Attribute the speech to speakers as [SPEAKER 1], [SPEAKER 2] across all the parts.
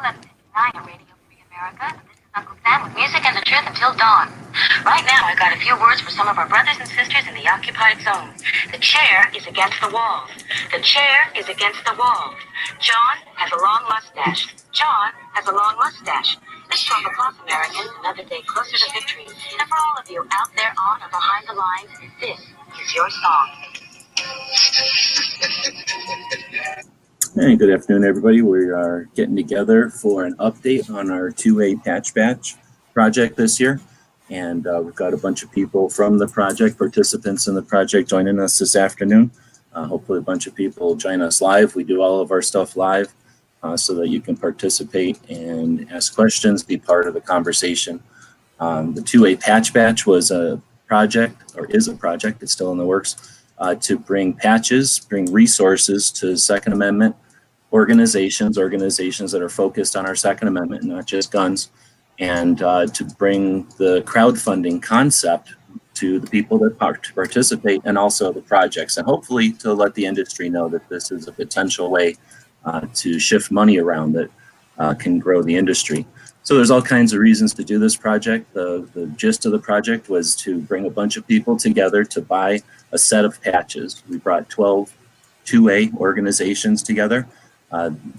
[SPEAKER 1] 11:59 on Radio Free America. This is Uncle Sam with music and the truth until dawn. Right now, I got a few words for some of our brothers and sisters in the occupied zone. The chair is against the walls. The chair is against the walls. John has a long mustache. John has a long mustache. This show across America, another day closer to victory. And for all of you out there on or behind the lines, this is your song.
[SPEAKER 2] Hey, good afternoon, everybody. We are getting together for an update on our 2A Patch Batch project this year. And we've got a bunch of people from the project, participants in the project, joining us this afternoon. Hopefully a bunch of people will join us live. We do all of our stuff live so that you can participate and ask questions, be part of the conversation. The 2A Patch Batch was a project, or is a project, it's still in the works, to bring patches, bring resources to Second Amendment organizations that are focused on our Second Amendment, not just guns, and to bring the crowdfunding concept to the people that participate and also the projects, and hopefully to let the industry know that this is a potential way to shift money around that can grow the industry. So there's all kinds of reasons to do this project. The gist of the project was to bring a bunch of people together to buy a set of patches. We brought 12 2A organizations together.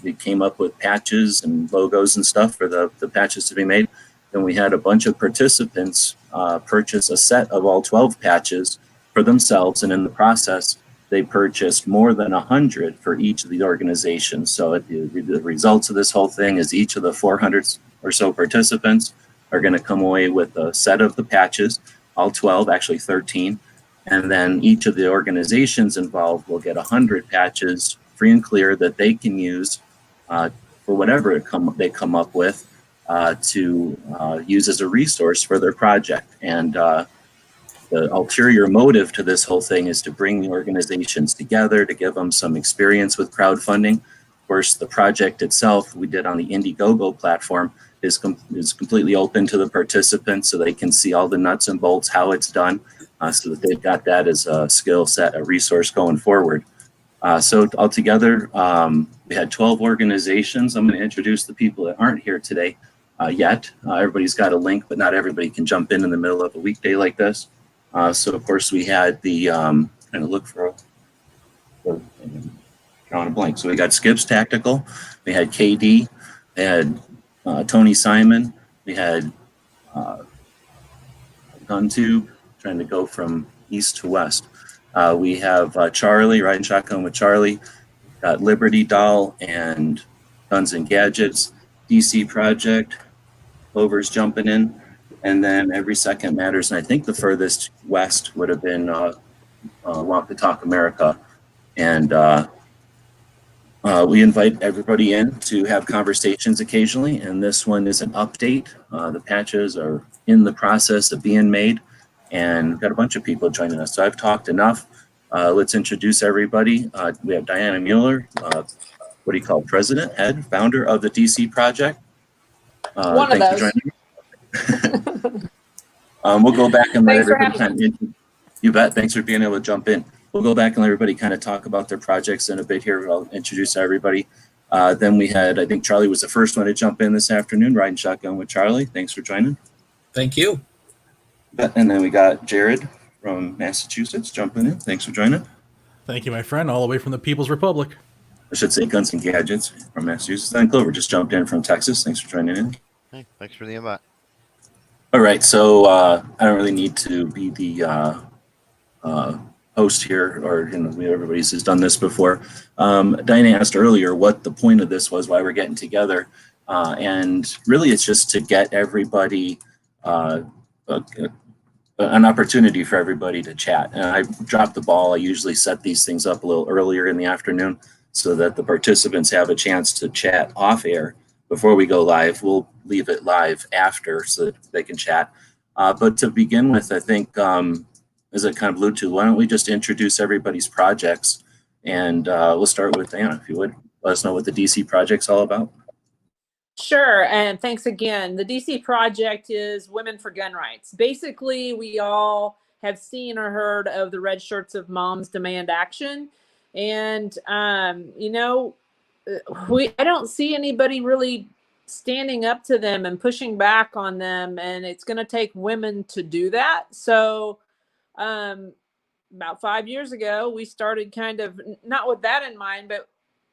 [SPEAKER 2] We came up with patches and logos and stuff for the patches to be made. Then we had a bunch of participants purchase a set of all 12 patches for themselves, and in the process, they purchased more than 100 for each of the organizations. So the results of this whole thing is each of the 400 or so participants are going to come away with a set of the patches, all 12, actually 13. And then each of the organizations involved will get 100 patches free and clear that they can use for whatever they come up with to use as a resource for their project. And the ulterior motive to this whole thing is to bring the organizations together, to give them some experience with crowdfunding. Of course, the project itself we did on the Indiegogo platform is completely open to the participants, so they can see all the nuts and bolts, how it's done, so that they've got that as a skill set, a resource going forward. So altogether, we had 12 organizations. I'm going to introduce the people that aren't here today yet. Everybody's got a link, but not everybody can jump in the middle of a weekday like this. So of course we had the, trying to look for drawing a blank. So we got Skips Tactical, we had KD, we had Tony Simon, we had GunTube, trying to go from east to west. We have Charlie, Riding Shotgun with Charlie, got Liberty Doll and Guns and Gadgets, DC Project, Clover's jumping in, and then Every Second Matters. And I think the furthest west would have been Want to Talk America. And we invite everybody in to have conversations occasionally, and this one is an update. The patches are in the process of being made, and we've got a bunch of people joining us. So I've talked enough. Let's introduce everybody. We have Diana Mueller, what do you call, president, head, founder of the DC Project.
[SPEAKER 3] One of those.
[SPEAKER 2] For joining. We'll go back and let everybody kind of, you bet, thanks for being able to jump in. We'll go back and let everybody kind of talk about their projects in a bit here. I'll introduce everybody. Then we had, I think Charlie was the first one to jump in this afternoon, Riding Shotgun with Charlie. Thanks for joining.
[SPEAKER 4] Thank you.
[SPEAKER 2] And then we got Jared from Massachusetts jumping in. Thanks for joining.
[SPEAKER 5] Thank you, my friend, all the way from the People's Republic.
[SPEAKER 2] I should say Guns and Gadgets from Massachusetts. And Clover just jumped in from Texas. Thanks for joining in.
[SPEAKER 6] Hey, thanks for the invite.
[SPEAKER 2] All right, so I don't really need to be the host here, or everybody's has done this before. Diana asked earlier what the point of this was, why we're getting together, and really it's just to get everybody an opportunity for everybody to chat. And I dropped the ball. I usually set these things up a little earlier in the afternoon so that the participants have a chance to chat off air before we go live. We'll leave it live after so that they can chat. But to begin with, I think, as I kind of allude to, why don't we just introduce everybody's projects, and we'll start with Diana, if you would. Let us know what the DC Project's all about.
[SPEAKER 3] Sure, and thanks again. The DC Project is Women for Gun Rights. Basically, we all have seen or heard of the Red Shirts of Moms Demand Action. And, I don't see anybody really standing up to them and pushing back on them, and it's going to take women to do that. So about 5 years ago, we started kind of not with that in mind, but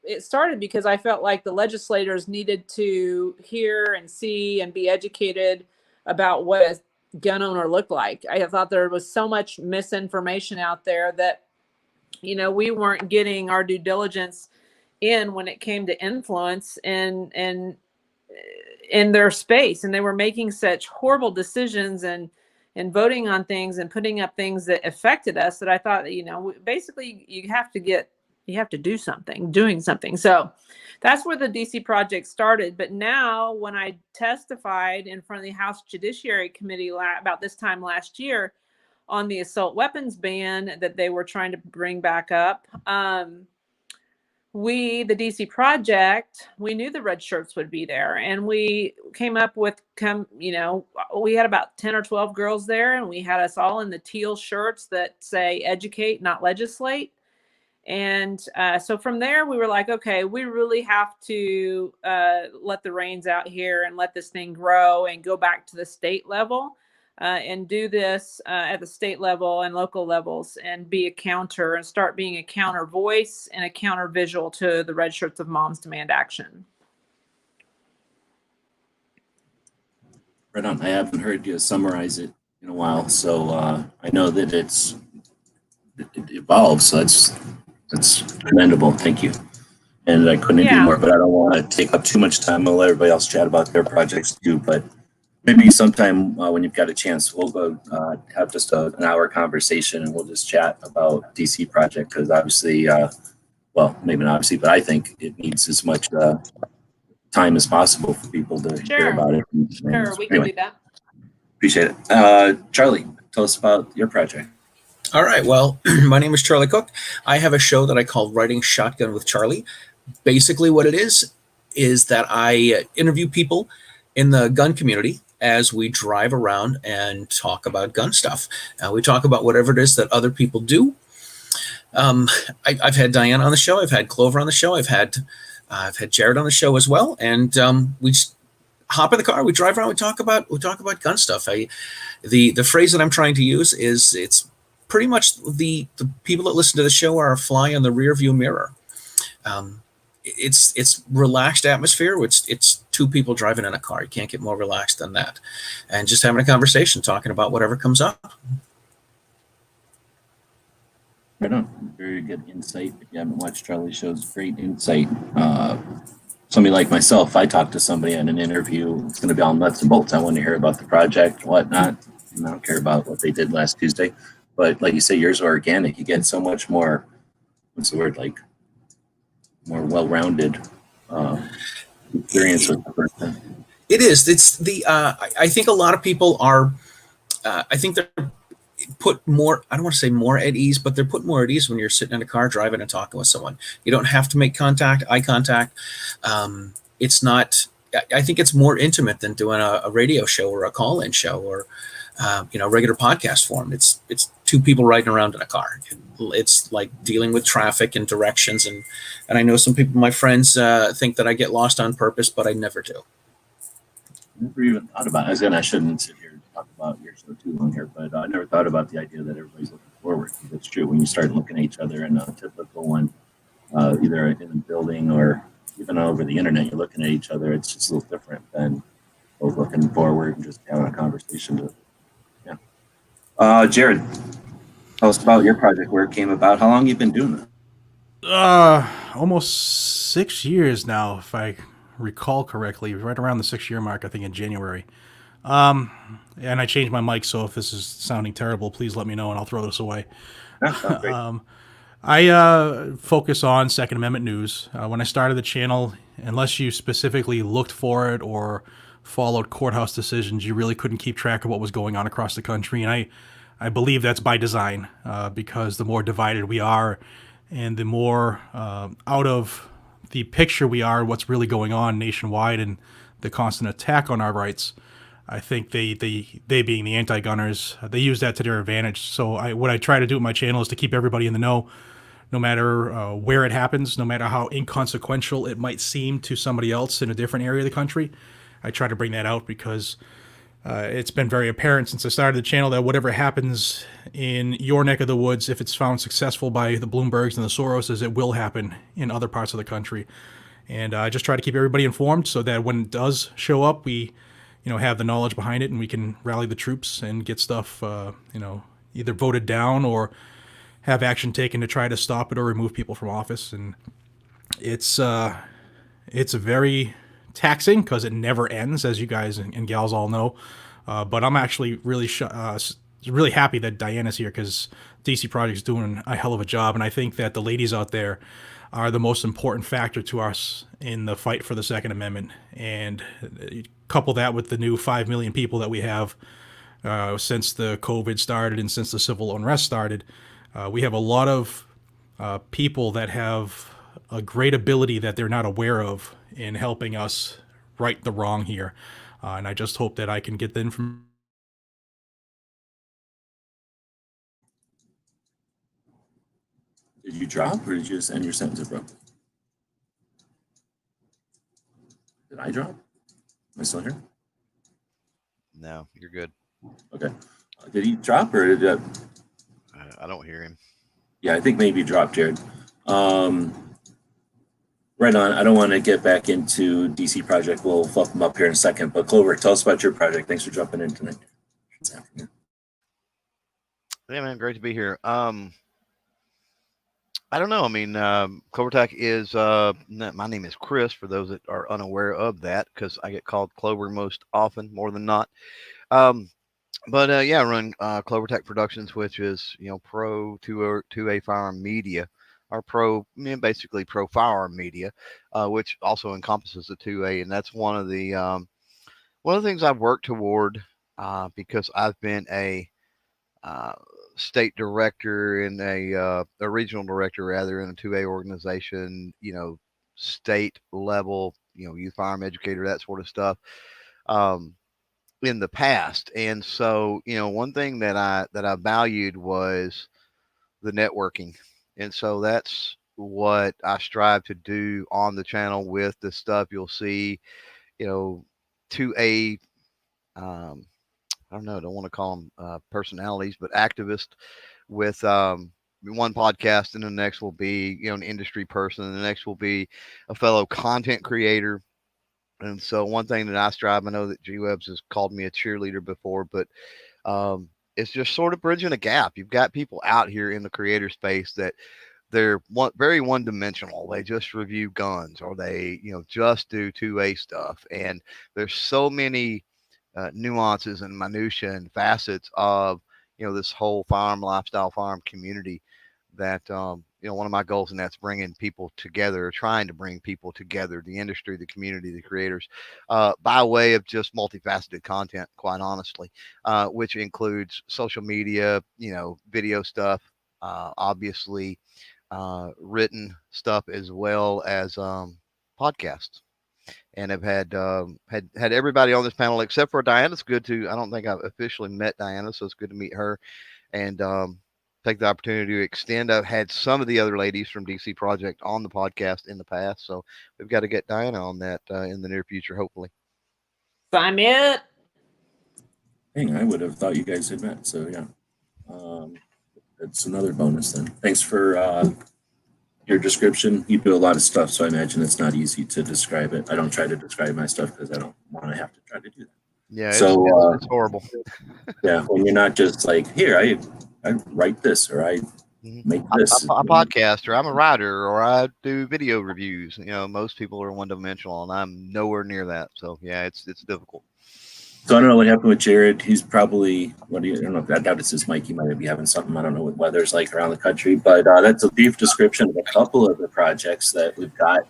[SPEAKER 3] it started because I felt like the legislators needed to hear and see and be educated about what a gun owner looked like. I thought there was so much misinformation out there that, we weren't getting our due diligence in when it came to influence and in their space, and they were making such horrible decisions and voting on things and putting up things that affected us that I thought, basically you have to do something, doing something. So that's where the DC project started. But now when I testified in front of the House Judiciary Committee about this time last year on the assault weapons ban that they were trying to bring back up, the DC project, we knew the red shirts would be there, and we came up with, we had about 10 or 12 girls there, and we had us all in the teal shirts that say educate, not legislate. And so from there, we were like, okay, we really have to let the reins out here and let this thing grow and go back to the state level and do this at the state level and local levels and be a counter and start being a counter voice and a counter visual to the Red Shirts of Moms Demand Action.
[SPEAKER 2] Right on. I haven't heard you summarize it in a while, so I know that it evolves. So that's commendable. Thank you. And I couldn't agree more, but I don't want to take up too much time. I'll let everybody else chat about their projects too. But maybe sometime when you've got a chance, we'll go have just an hour conversation and we'll just chat about DC project, because obviously, well, maybe not obviously, but I think it needs as much time as possible for people to hear about it.
[SPEAKER 3] Sure, we can do that.
[SPEAKER 2] Appreciate it. Charlie, tell us about your project.
[SPEAKER 4] All right. Well, my name is Charlie Cook. I have a show that I call Writing Shotgun with Charlie. Basically what it is that I interview people in the gun community as we drive around and talk about gun stuff. We talk about whatever it is that other people do. I've had Diane on the show. I've had Clover on the show. I've had Jared on the show as well. And we just hop in the car. We drive around. We talk about gun stuff. The phrase that I'm trying to use is it's pretty much the people that listen to the show are a fly in the rear view mirror. It's relaxed atmosphere. It's two people driving in a car. You can't get more relaxed than that. And just having a conversation, talking about whatever comes up.
[SPEAKER 2] Right on. Very good insight. If you haven't watched Charlie's shows, great insight. Somebody like myself, I talk to somebody in an interview, it's going to be all nuts and bolts. I want to hear about the project, whatnot. And I don't care about what they did last Tuesday. But like you say, yours are organic. You get so much more, what's the word, like more well-rounded experience with the person.
[SPEAKER 4] It is. It's the, I think a lot of people are, I think they're put more, I don't want to say more at ease, but they're put more at ease when you're sitting in a car driving and talking with someone. You don't have to make eye contact. It's not, I think it's more intimate than doing a radio show or a call-in show or, regular podcast form. It's two people riding around in a car. It's like dealing with traffic and directions. And I know some people, my friends, think that I get lost on purpose, but I never do.
[SPEAKER 2] Never even thought about it. I shouldn't sit here and talk about your show too long here, but I never thought about the idea that everybody's looking forward. That's true. When you start looking at each other in a typical one, either in a building or even over the internet, you're looking at each other. It's just a little different than both looking forward and just having a conversation. Jared, tell us about your project, where it came about, how long you've been doing it.
[SPEAKER 5] Almost 6 years now, if I recall correctly, right around the 6-year mark, I think in January. And I changed my mic, so if this is sounding terrible, please let me know and I'll throw this away. I focus on Second Amendment news. When I started the channel, unless you specifically looked for it or followed courthouse decisions, you really couldn't keep track of what was going on across the country. And I believe that's by design, because the more divided we are and the more out of the picture we are, what's really going on nationwide and the constant attack on our rights, I think they being the anti-gunners, they use that to their advantage. So what I try to do with my channel is to keep everybody in the know, no matter where it happens, no matter how inconsequential it might seem to somebody else in a different area of the country. I try to bring that out because it's been very apparent since I started the channel that whatever happens in your neck of the woods, if it's found successful by the Bloombergs and the Soroses, it will happen in other parts of the country. And I just try to keep everybody informed so that when it does show up, we, have the knowledge behind it and we can rally the troops and get stuff, either voted down or have action taken to try to stop it or remove people from office. And it's very taxing because it never ends, as you guys and gals all know. But I'm actually really really happy that Diana's here because DC Project's doing a hell of a job, and I think that the ladies out there are the most important factor to us in the fight for the Second Amendment. And couple that with the new 5 million people that we have since the COVID started and since the civil unrest started. We have a lot of people that have a great ability that they're not aware of in helping us right the wrong here. And I just hope that I can get the information.
[SPEAKER 2] Did you drop or did you just end your sentence, bro? Did I drop? Am I still here?
[SPEAKER 6] No, you're good.
[SPEAKER 2] Okay. Did he drop or did
[SPEAKER 6] I don't hear him.
[SPEAKER 2] Yeah, I think maybe he dropped, Jared. Right on. I don't want to get back into DC Project. We'll fuck them up here in a second. But Clover, tell us about your project. Thanks for jumping in tonight.
[SPEAKER 6] Yeah, man, great to be here. I don't know. I mean, CloverTech is my name is Chris. For those that are unaware of that, because I get called Clover most often, more than not. But yeah, I run CloverTech Productions, which is pro 2A firearm media, or basically pro firearm media, which also encompasses the 2A, and that's one of the things I've worked toward because I've been a state director and a regional director rather in a 2A organization, state level, youth firearm educator, that sort of stuff. In the past. And so, one thing that I valued was the networking. And so that's what I strive to do on the channel with the stuff you'll see, 2A, I don't know, I don't want to call them personalities, but activists with one podcast, and the next will be, an industry person, and the next will be a fellow content creator. And so one thing that I strive, I know that G-Webs has called me a cheerleader before, but it's just sort of bridging a gap. You've got people out here in the creator space that they're very one-dimensional. They just review guns, or they, just do 2A stuff. And there's so many nuances and minutiae and facets of, this whole firearm lifestyle, firearm community that, one of my goals, and that's bringing people together, trying to bring people together, the industry, the community, the creators, by way of just multifaceted content, quite honestly, which includes social media, video stuff, obviously written stuff, as well as podcasts. And I've had everybody on this panel except for Diana. It's good to, I don't think I've officially met Diana, so it's good to meet her and take the opportunity to extend. I've had some of the other ladies from DC Project on the podcast in the past, so we've got to get Diana on that in the near future, hopefully.
[SPEAKER 3] Sign me up.
[SPEAKER 2] Dang, I would have thought you guys had met. So yeah, it's another bonus then. Thanks for your description. You do a lot of stuff, so I imagine it's not easy to describe it. I don't try to describe my stuff because I don't want to have to try to do that.
[SPEAKER 6] Yeah,
[SPEAKER 2] so
[SPEAKER 6] it's horrible.
[SPEAKER 2] Yeah, when you're not just like, here, I write this, or I make this.
[SPEAKER 6] I'm a podcaster, I'm a writer, or I do video reviews. Most people are one-dimensional, and I'm nowhere near that. So yeah, it's difficult.
[SPEAKER 2] So I don't know what happened with Jared. He's probably, I don't know, I doubt it's his mic. He might be having something. I don't know what weather's like around the country, but that's a brief description of a couple of the projects that we've got.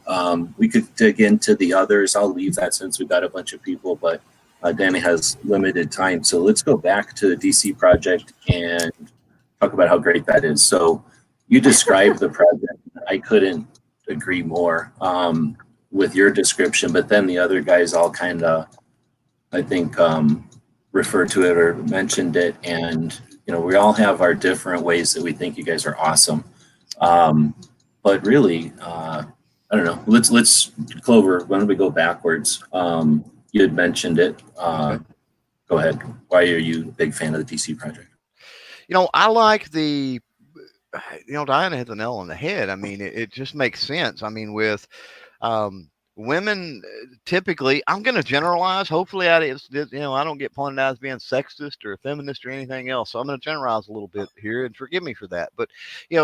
[SPEAKER 2] We could dig into the others. I'll leave that since we've got a bunch of people, but Danny has limited time. So let's go back to the DC project and talk about how great that is. So you described the project. I couldn't agree more with your description, but then the other guys all kind of, I think, referred to it or mentioned it. And, we all have our different ways that we think you guys are awesome. But really, I don't know. Let's Clover. Why don't we go backwards? You had mentioned it.
[SPEAKER 6] Okay.
[SPEAKER 2] Go ahead. Why are you a big fan of the DC project?
[SPEAKER 6] I like Diana hit the nail on the head. I mean, it just makes sense. I mean, with women, typically, I'm going to generalize. Hopefully, I don't get pointed out as being sexist or feminist or anything else. So I'm going to generalize a little bit here, and forgive me for that. But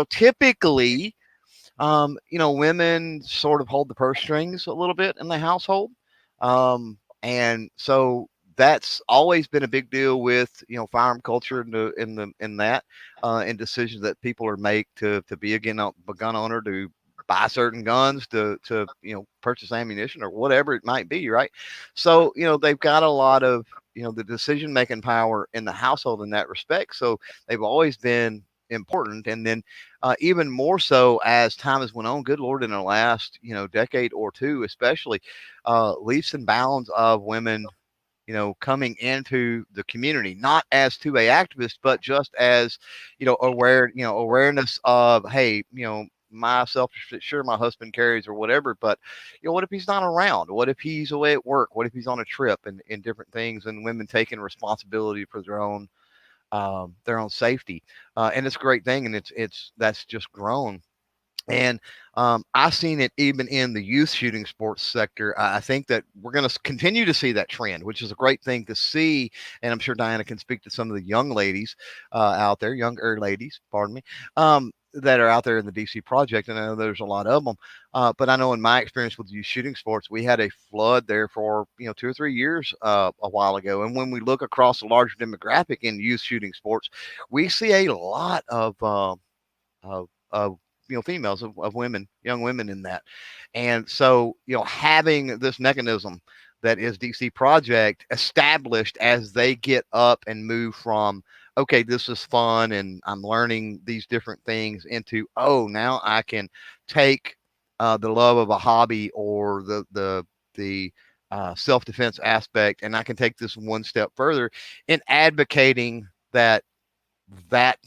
[SPEAKER 6] typically, women sort of hold the purse strings a little bit in the household, and so that's always been a big deal with firearm culture in that and decisions that people are make to be a gun owner, to buy certain guns, to purchase ammunition or whatever it might be, right? So they've got a lot of the decision making power in the household in that respect. So they've always been important, and then even more so as time has went on. Good Lord, in the last decade or two, especially, leaps and bounds of women coming into the community, not as 2A activists, but just as, awareness of, hey, myself, sure, my husband carries or whatever, but, what if he's not around? What if he's away at work? What if he's on a trip and different things, and women taking responsibility for their own safety. And it's a great thing. And that's just grown. And I've seen it even in the youth shooting sports sector. I think that we're going to continue to see that trend, which is a great thing to see. And I'm sure Diana can speak to some of the young ladies out there, younger ladies, pardon me, that are out there in the DC project. And I know there's a lot of them. But I know in my experience with youth shooting sports, we had a flood there for 2 or 3 years a while ago. And when we look across a larger demographic in youth shooting sports, we see a lot of females, of women, young women in that. And so, having this mechanism that is DC Project established as they get up and move from, okay, this is fun and I'm learning these different things, into, oh, now I can take the love of a hobby or the self-defense aspect, and I can take this one step further in advocating that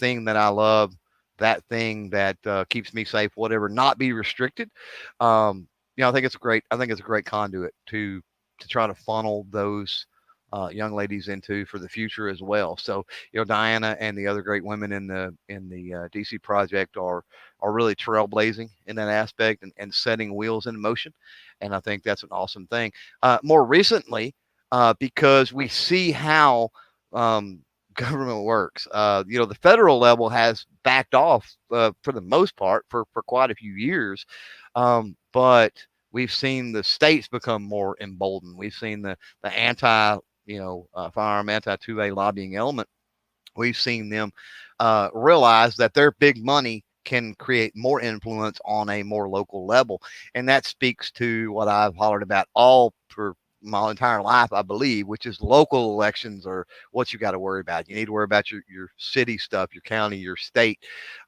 [SPEAKER 6] thing that I love, that thing that keeps me safe, whatever, not be restricted. I think it's a great conduit to try to funnel those young ladies into for the future as well. So, Diana and the other great women in the DC project are really trailblazing in that aspect, and setting wheels in motion. And I think that's an awesome thing. More recently, because we see how government works. The federal level has backed off for the most part for quite a few years, but we've seen the states become more emboldened. We've seen the anti firearm, anti 2A lobbying element. We've seen them realize that their big money can create more influence on a more local level, and that speaks to what I've hollered about all for my entire life, I believe, which is local elections are what you got to worry about. You need to worry about your city stuff, your county, your state,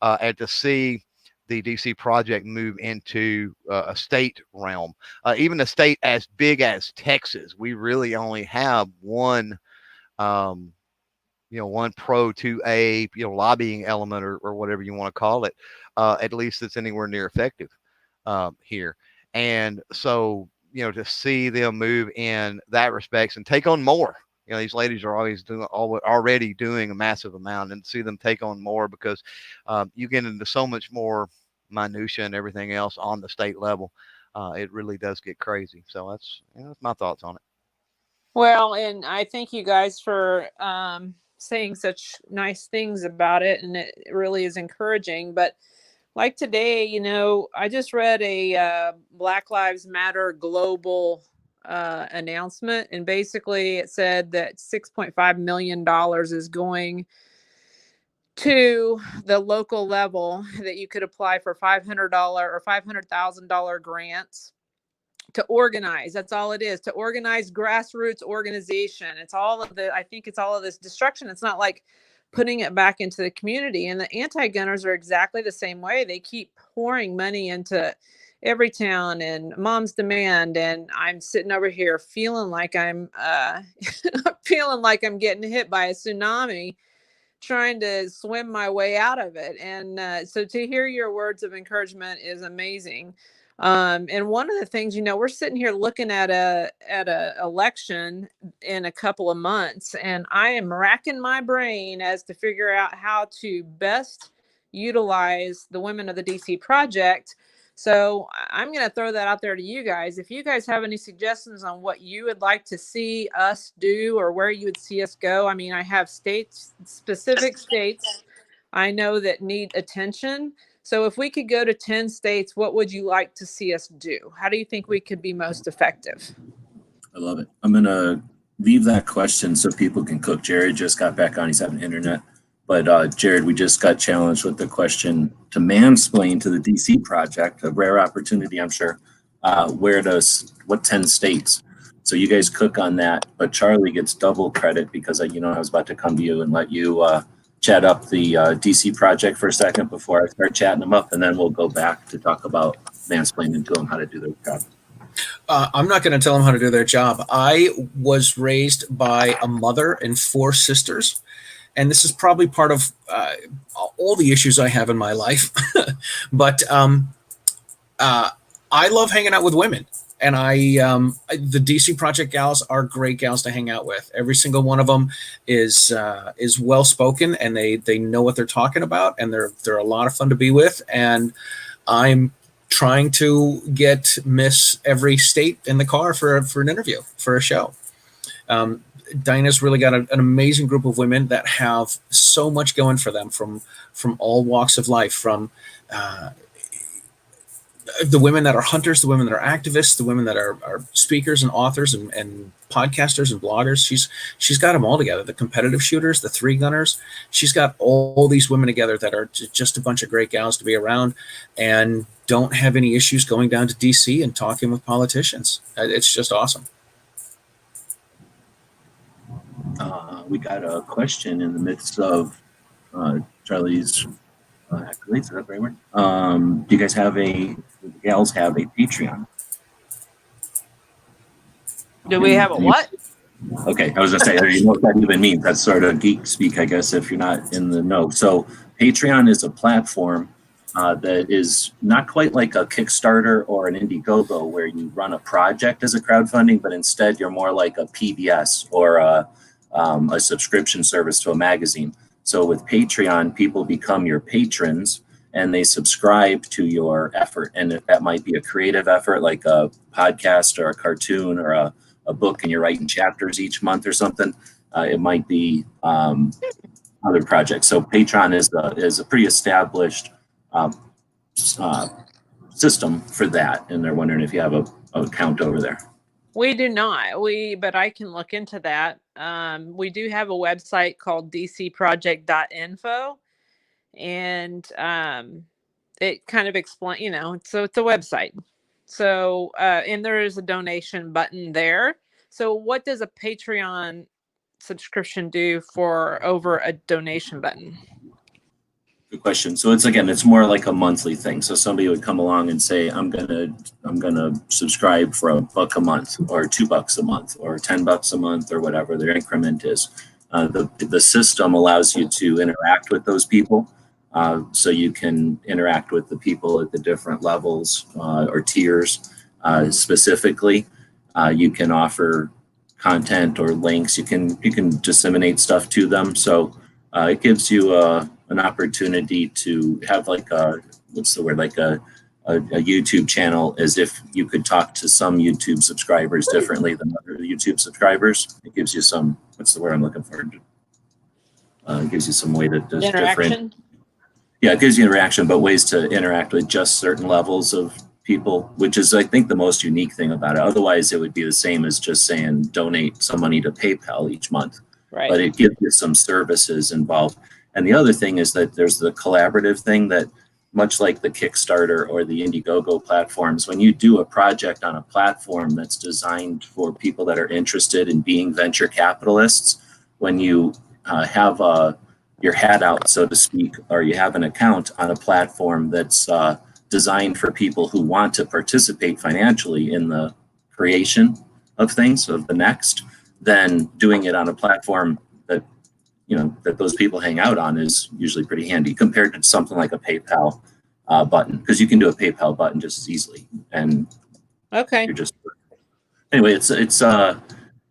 [SPEAKER 6] and to see the DC project move into a state realm, even a state as big as Texas. We really only have one, one pro 2A, lobbying element or whatever you want to call it, at least that's anywhere near effective here. And so, to see them move in that respects and take on more. These ladies are already doing a massive amount, and see them take on more because you get into so much more minutia and everything else on the state level. It really does get crazy. So that's my thoughts on it.
[SPEAKER 3] Well, and I thank you guys for saying such nice things about it, and it really is encouraging. But like today, I just read a Black Lives Matter global announcement, and basically it said that $6.5 million is going to the local level, that you could apply for $500 or $500,000 grants to organize. That's all it is, to organize grassroots organization. I think it's all of this destruction. It's not like putting it back into the community. And the anti-gunners are exactly the same way. They keep pouring money into Everytown and Mom's Demand. And I'm sitting over here feeling like I'm feeling like I'm getting hit by a tsunami, trying to swim my way out of it. And so to hear your words of encouragement is amazing. And one of the things, we're sitting here looking at a election in a couple of months, and I am racking my brain as to figure out how to best utilize the women of the DC project. So I'm going to throw that out there to you guys. If you guys have any suggestions on what you would like to see us do or where you would see us go. I mean, I have specific states I know that need attention. So if we could go to 10 states, what would you like to see us do? How do you think we could be most effective?
[SPEAKER 2] I love it. I'm going to leave that question so people can cook. Jared just got back on. He's having internet. But Jared, we just got challenged with the question to mansplain to the DC project, a rare opportunity, I'm sure. What 10 states? So you guys cook on that, but Charlie gets double credit because I was about to come to you and let you chat up the DC project for a second before I start chatting them up, and then we'll go back to talk about mansplaining to them how to do their job.
[SPEAKER 4] I'm not going to tell them how to do their job. I was raised by a mother and 4 sisters. And this is probably part of all the issues I have in my life. But I love hanging out with women. And the DC Project gals are great gals to hang out with. Every single one of them is well spoken, and they know what they're talking about, and they're a lot of fun to be with. And I'm trying to get Miss every state in the car for an interview, for a show. Dinah's really got an amazing group of women that have so much going for them from all walks of life, from the women that are hunters, the women that are activists, the women that are speakers and authors and podcasters and bloggers. She's got them all together. The competitive shooters, the 3-gunners. She's got all these women together that are just a bunch of great gals to be around and don't have any issues going down to DC and talking with politicians. It's just awesome.
[SPEAKER 2] We got a question in the midst of Charlie's accolades. Is that the right word? Do you guys the gals have a Patreon?
[SPEAKER 3] Do we have a what?
[SPEAKER 2] Okay, I was gonna say, you know what that even means. That's sort of geek speak, I guess, if you're not in the know. So Patreon is a platform that is not quite like a Kickstarter or an Indiegogo where you run a project as a crowdfunding, but instead you're more like a PBS or a subscription service to a magazine. So with Patreon, people become your patrons and they subscribe to your effort. And if that might be a creative effort, like a podcast or a cartoon or a book, and you're writing chapters each month or something, it might be other projects. So Patreon is a pretty established system for that. And they're wondering if you have an account over there.
[SPEAKER 3] We do not. But I can look into that. We do have a website called dcproject.info, and it kind of explains, so it's a website. So, and there is a donation button there. So what does a Patreon subscription do for over a donation button?
[SPEAKER 2] Good question. So it's more like a monthly thing. So somebody would come along and say, I'm gonna subscribe for $1 a month or $2 a month or $10 a month or whatever their increment is. The system allows you to interact with those people. So you can interact with the people at the different levels or tiers. Specifically, you can offer content or links. You can disseminate stuff to them. So it gives you an opportunity to have like a YouTube channel, as if you could talk to some YouTube subscribers differently than other YouTube subscribers. It gives you some, what's the word I'm looking for? It gives you some way to
[SPEAKER 3] interaction.
[SPEAKER 2] Yeah, it gives you interaction, but ways to interact with just certain levels of people, which is, I think, the most unique thing about it. Otherwise, it would be the same as just saying donate some money to PayPal each month.
[SPEAKER 3] Right.
[SPEAKER 2] But it gives you some services involved. And the other thing is that there's the collaborative thing that, much like the Kickstarter or the Indiegogo platforms, when you do a project on a platform that's designed for people that are interested in being venture capitalists, when you have your hat out, so to speak, or you have an account on a platform that's designed for people who want to participate financially in the creation of things, of the next, then doing it on a platform that that those people hang out on is usually pretty handy compared to something like a PayPal button, because you can do a PayPal button just as easily, and
[SPEAKER 3] Okay.
[SPEAKER 2] you're just anyway.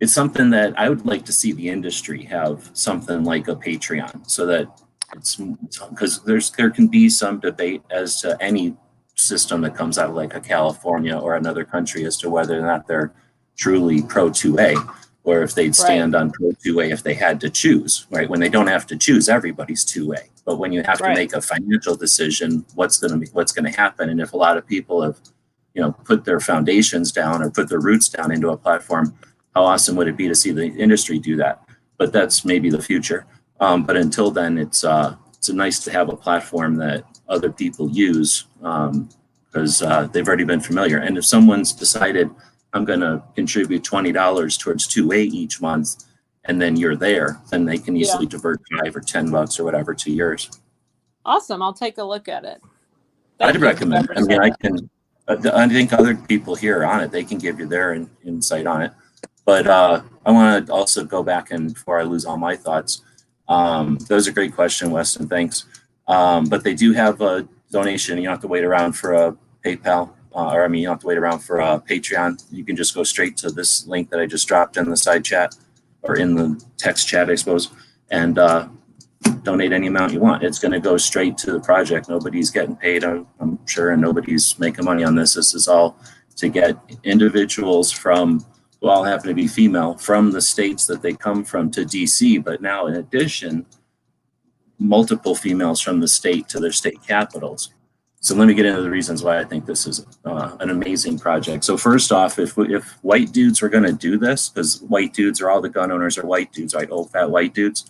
[SPEAKER 2] It's something that I would like to see the industry have something like a Patreon, so that it's because there can be some debate as to any system that comes out of like a California or another country as to whether or not they're truly pro 2A, or if they'd stand on pro 2A if they had to choose, right? When they don't have to choose, everybody's 2A. But when you have to make a financial decision, what's going to happen? And if a lot of people have, put their foundations down or put their roots down into a platform, how awesome would it be to see the industry do that? But that's maybe the future. But until then, it's nice to have a platform that other people use, because they've already been familiar. And if someone's decided, I'm going to contribute $20 towards 2A each month, and then you're there, then they can easily divert $5 or $10 or whatever to yours.
[SPEAKER 3] Awesome. I'll take a look at it.
[SPEAKER 2] I'd recommend. I mean, I think other people here are on it. They can give you their insight on it. But I want to also go back, and before I lose all my thoughts, that was a great question, Weston. Thanks. But they do have a donation. You don't have to wait around for a PayPal, you don't have to wait around for a Patreon. You can just go straight to this link that I just dropped in the side chat, or in the text chat, I suppose, and donate any amount you want. It's going to go straight to the project. Nobody's getting paid, I'm sure, and nobody's making money on this. This is all to get individuals from, who all happen to be female, from the states that they come from to DC, but now in addition, multiple females from the state to their state capitals. So let me get into the reasons why I think this is an amazing project. So first off, if white dudes were going to do this, because white dudes are all the gun owners are white dudes, right? Old fat white dudes,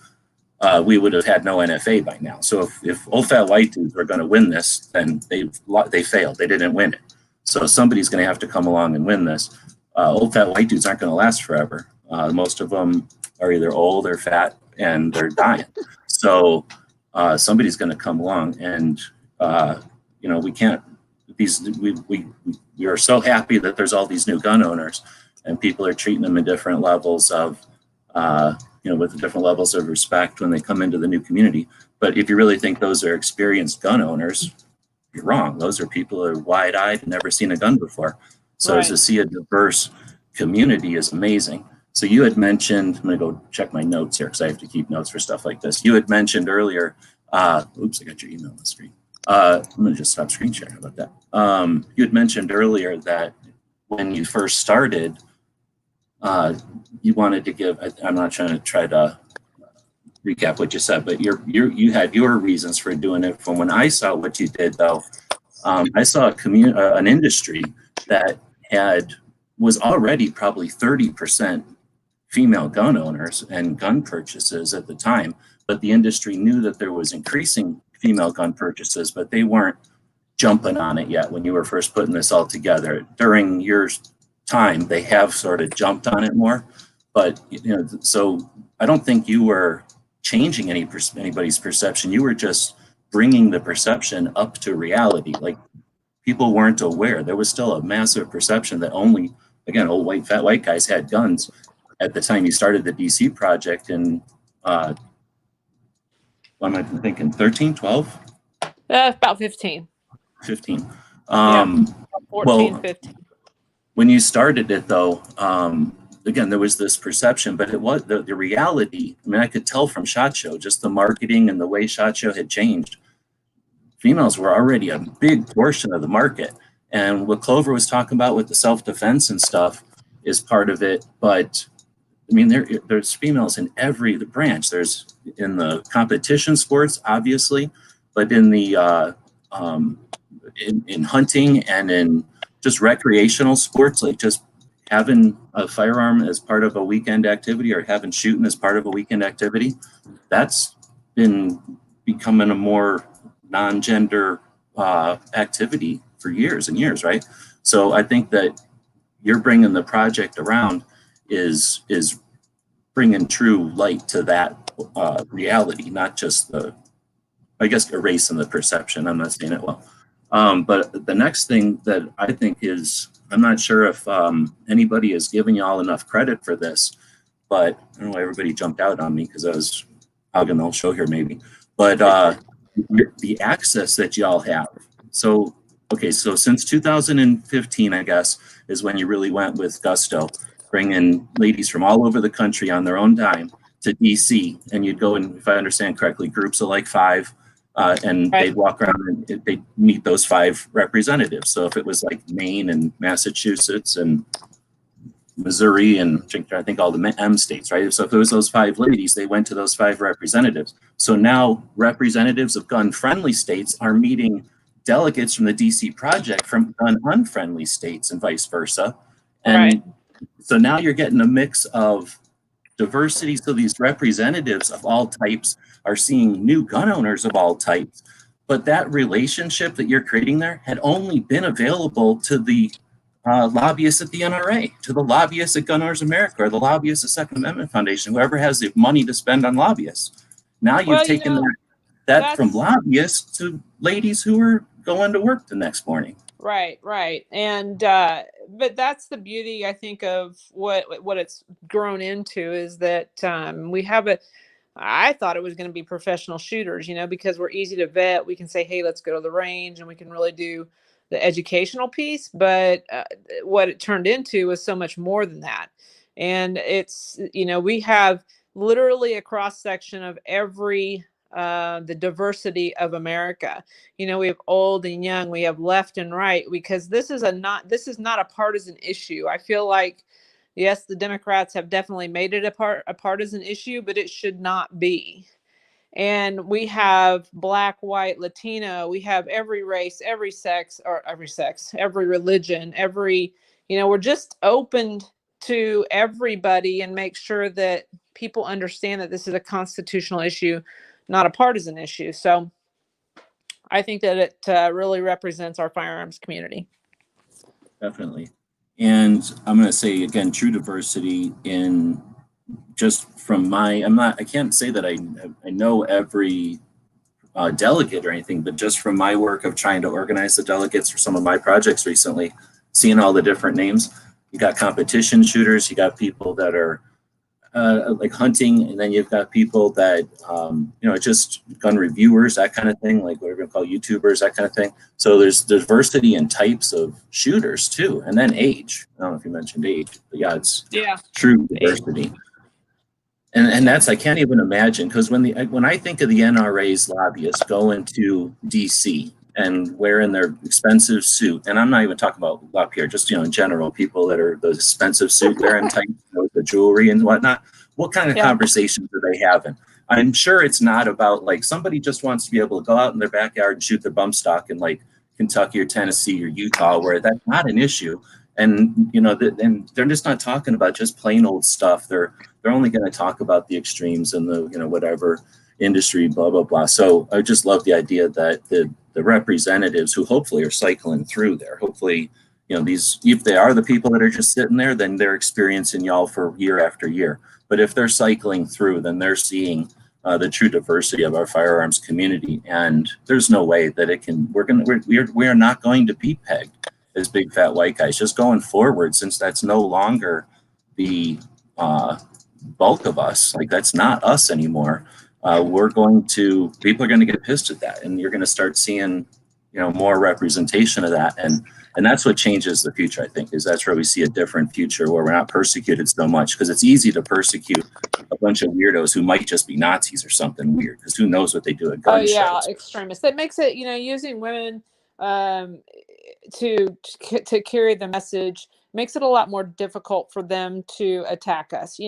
[SPEAKER 2] we would have had no NFA by now. So if old fat white dudes were going to win this, then they failed. They didn't win it. So somebody's going to have to come along and win this. Old fat white dudes aren't going to last forever. Most of them are either old or fat, and they're dying. So somebody's going to come along, and we can't. We are so happy that there's all these new gun owners, and people are treating them in different levels of, with different levels of respect when they come into the new community. But if you really think those are experienced gun owners, you're wrong. Those are people who are wide-eyed and never seen a gun before. So to see a diverse community is amazing. So you had mentioned, I'm going to go check my notes here because I have to keep notes for stuff like this. You had mentioned earlier, oops, I got your email on the screen. I'm going to just stop screen sharing. How about that? You had mentioned earlier that when you first started, you wanted to give, I'm not trying to try to recap what you said, but you had your reasons for doing it. From when I saw what you did, though, I saw an industry that was already probably 30% female gun owners and gun purchases at the time, but the industry knew that there was increasing female gun purchases, but they weren't jumping on it yet when you were first putting this all together. During your time, they have sort of jumped on it more, but so I don't think you were changing anybody's perception. You were just bringing the perception up to reality. Like, people weren't aware. There was still a massive perception that only, again, old fat white guys had guns at the time you started the DC project in, what am I thinking, 13, 12?
[SPEAKER 3] About 15.
[SPEAKER 2] 15.
[SPEAKER 3] 14, 15.
[SPEAKER 2] When you started it, though, again, there was this perception, but it was the reality. I mean, I could tell from SHOT Show, just the marketing and the way SHOT Show had changed. Females were already a big portion of the market. And what Clover was talking about with the self-defense and stuff is part of it. But I mean, there's females in every branch. There's in the competition sports, obviously, but in the in hunting and in just recreational sports, like just having a firearm as part of a weekend activity or having shooting as part of a weekend activity, that's been becoming a more non-gender activity for years and years, right? So I think that you're bringing the project around is bringing true light to that reality, not just erasing the perception. I'm not saying it well. But the next thing that I think is, I'm not sure if anybody is giving y'all enough credit for this, but I don't know why everybody jumped out on me because I was I'll show here maybe. But the access that y'all have. So, okay, so since 2015, I guess, is when you really went with gusto, bringing ladies from all over the country on their own dime to DC. And you'd go in, if I understand correctly, groups of like 5. And
[SPEAKER 3] Right.
[SPEAKER 2] they'd walk around and they'd meet those 5 representatives. So if it was like Maine and Massachusetts and Missouri and I think all the M states, right? So if it was those 5 ladies, they went to those 5 representatives. So now representatives of gun-friendly states are meeting delegates from the DC project from gun-unfriendly states and vice versa. And
[SPEAKER 3] Right.
[SPEAKER 2] so now you're getting a mix of diversity. So these representatives of all types are seeing new gun owners of all types. But that relationship that you're creating there had only been available to the lobbyists at the NRA, to the lobbyists at Gun Owners America, or the lobbyists at Second Amendment Foundation, whoever has the money to spend on lobbyists. Now you've
[SPEAKER 3] Well,
[SPEAKER 2] taken that from lobbyists to ladies who are going to work the next morning.
[SPEAKER 3] Right. And but that's the beauty, I think, of what it's grown into, is that we have I thought it was going to be professional shooters, because we're easy to vet. We can say, hey, let's go to the range, and we can really do the educational piece. But what it turned into was so much more than that. And it's, we have literally a cross section of every the diversity of America. We have old and young, we have left and right, because this is not a partisan issue. I feel like, yes, the Democrats have definitely made it a partisan issue, but it should not be. And we have Black, white, Latino, we have every race, every religion, we're just open to everybody, and make sure that people understand that this is a constitutional issue, not a partisan issue. So I think that it really represents our firearms community.
[SPEAKER 2] Definitely. And I'm going to say again, true diversity in just from I can't say that I know every delegate or anything, but just from my work of trying to organize the delegates for some of my projects recently, seeing all the different names, you got competition shooters, you got people that are like hunting, and then you've got people that just gun reviewers, that kind of thing, like whatever you call YouTubers, that kind of thing. So there's diversity in types of shooters too, and then age. I don't know if you mentioned age, but yeah, it's true diversity. And that's, I can't even imagine, because when I think of the NRA's lobbyists going to DC and wearing their expensive suit, and I'm not even talking about up here, just in general, people that are those expensive suit wearing type, with the jewelry and whatnot, what kind of conversations are they having? I'm sure it's not about like somebody just wants to be able to go out in their backyard and shoot their bump stock in like Kentucky or Tennessee or Utah, where that's not an issue. And and they're just not talking about just plain old stuff. They're only going to talk about the extremes and the whatever industry, blah blah blah. So I just love the idea that the representatives who hopefully are cycling through there, hopefully these, if they are the people that are just sitting there, then they're experiencing y'all for year after year. But if they're cycling through, then they're seeing the true diversity of our firearms community. And there's no way that it can. We are not going to be pegged as big fat white guys just going forward, since that's no longer the bulk of us. Like, that's not us anymore. People are going to get pissed at that, and you're going to start seeing more representation of that, and that's what changes the future. I think that's where we see a different future, where we're not persecuted so much, because it's easy to persecute a bunch of weirdos who might just be Nazis or something weird, because who knows what they do at gun shows.
[SPEAKER 3] Extremists. That makes it, using women to carry the message makes it a lot more difficult for them to attack us.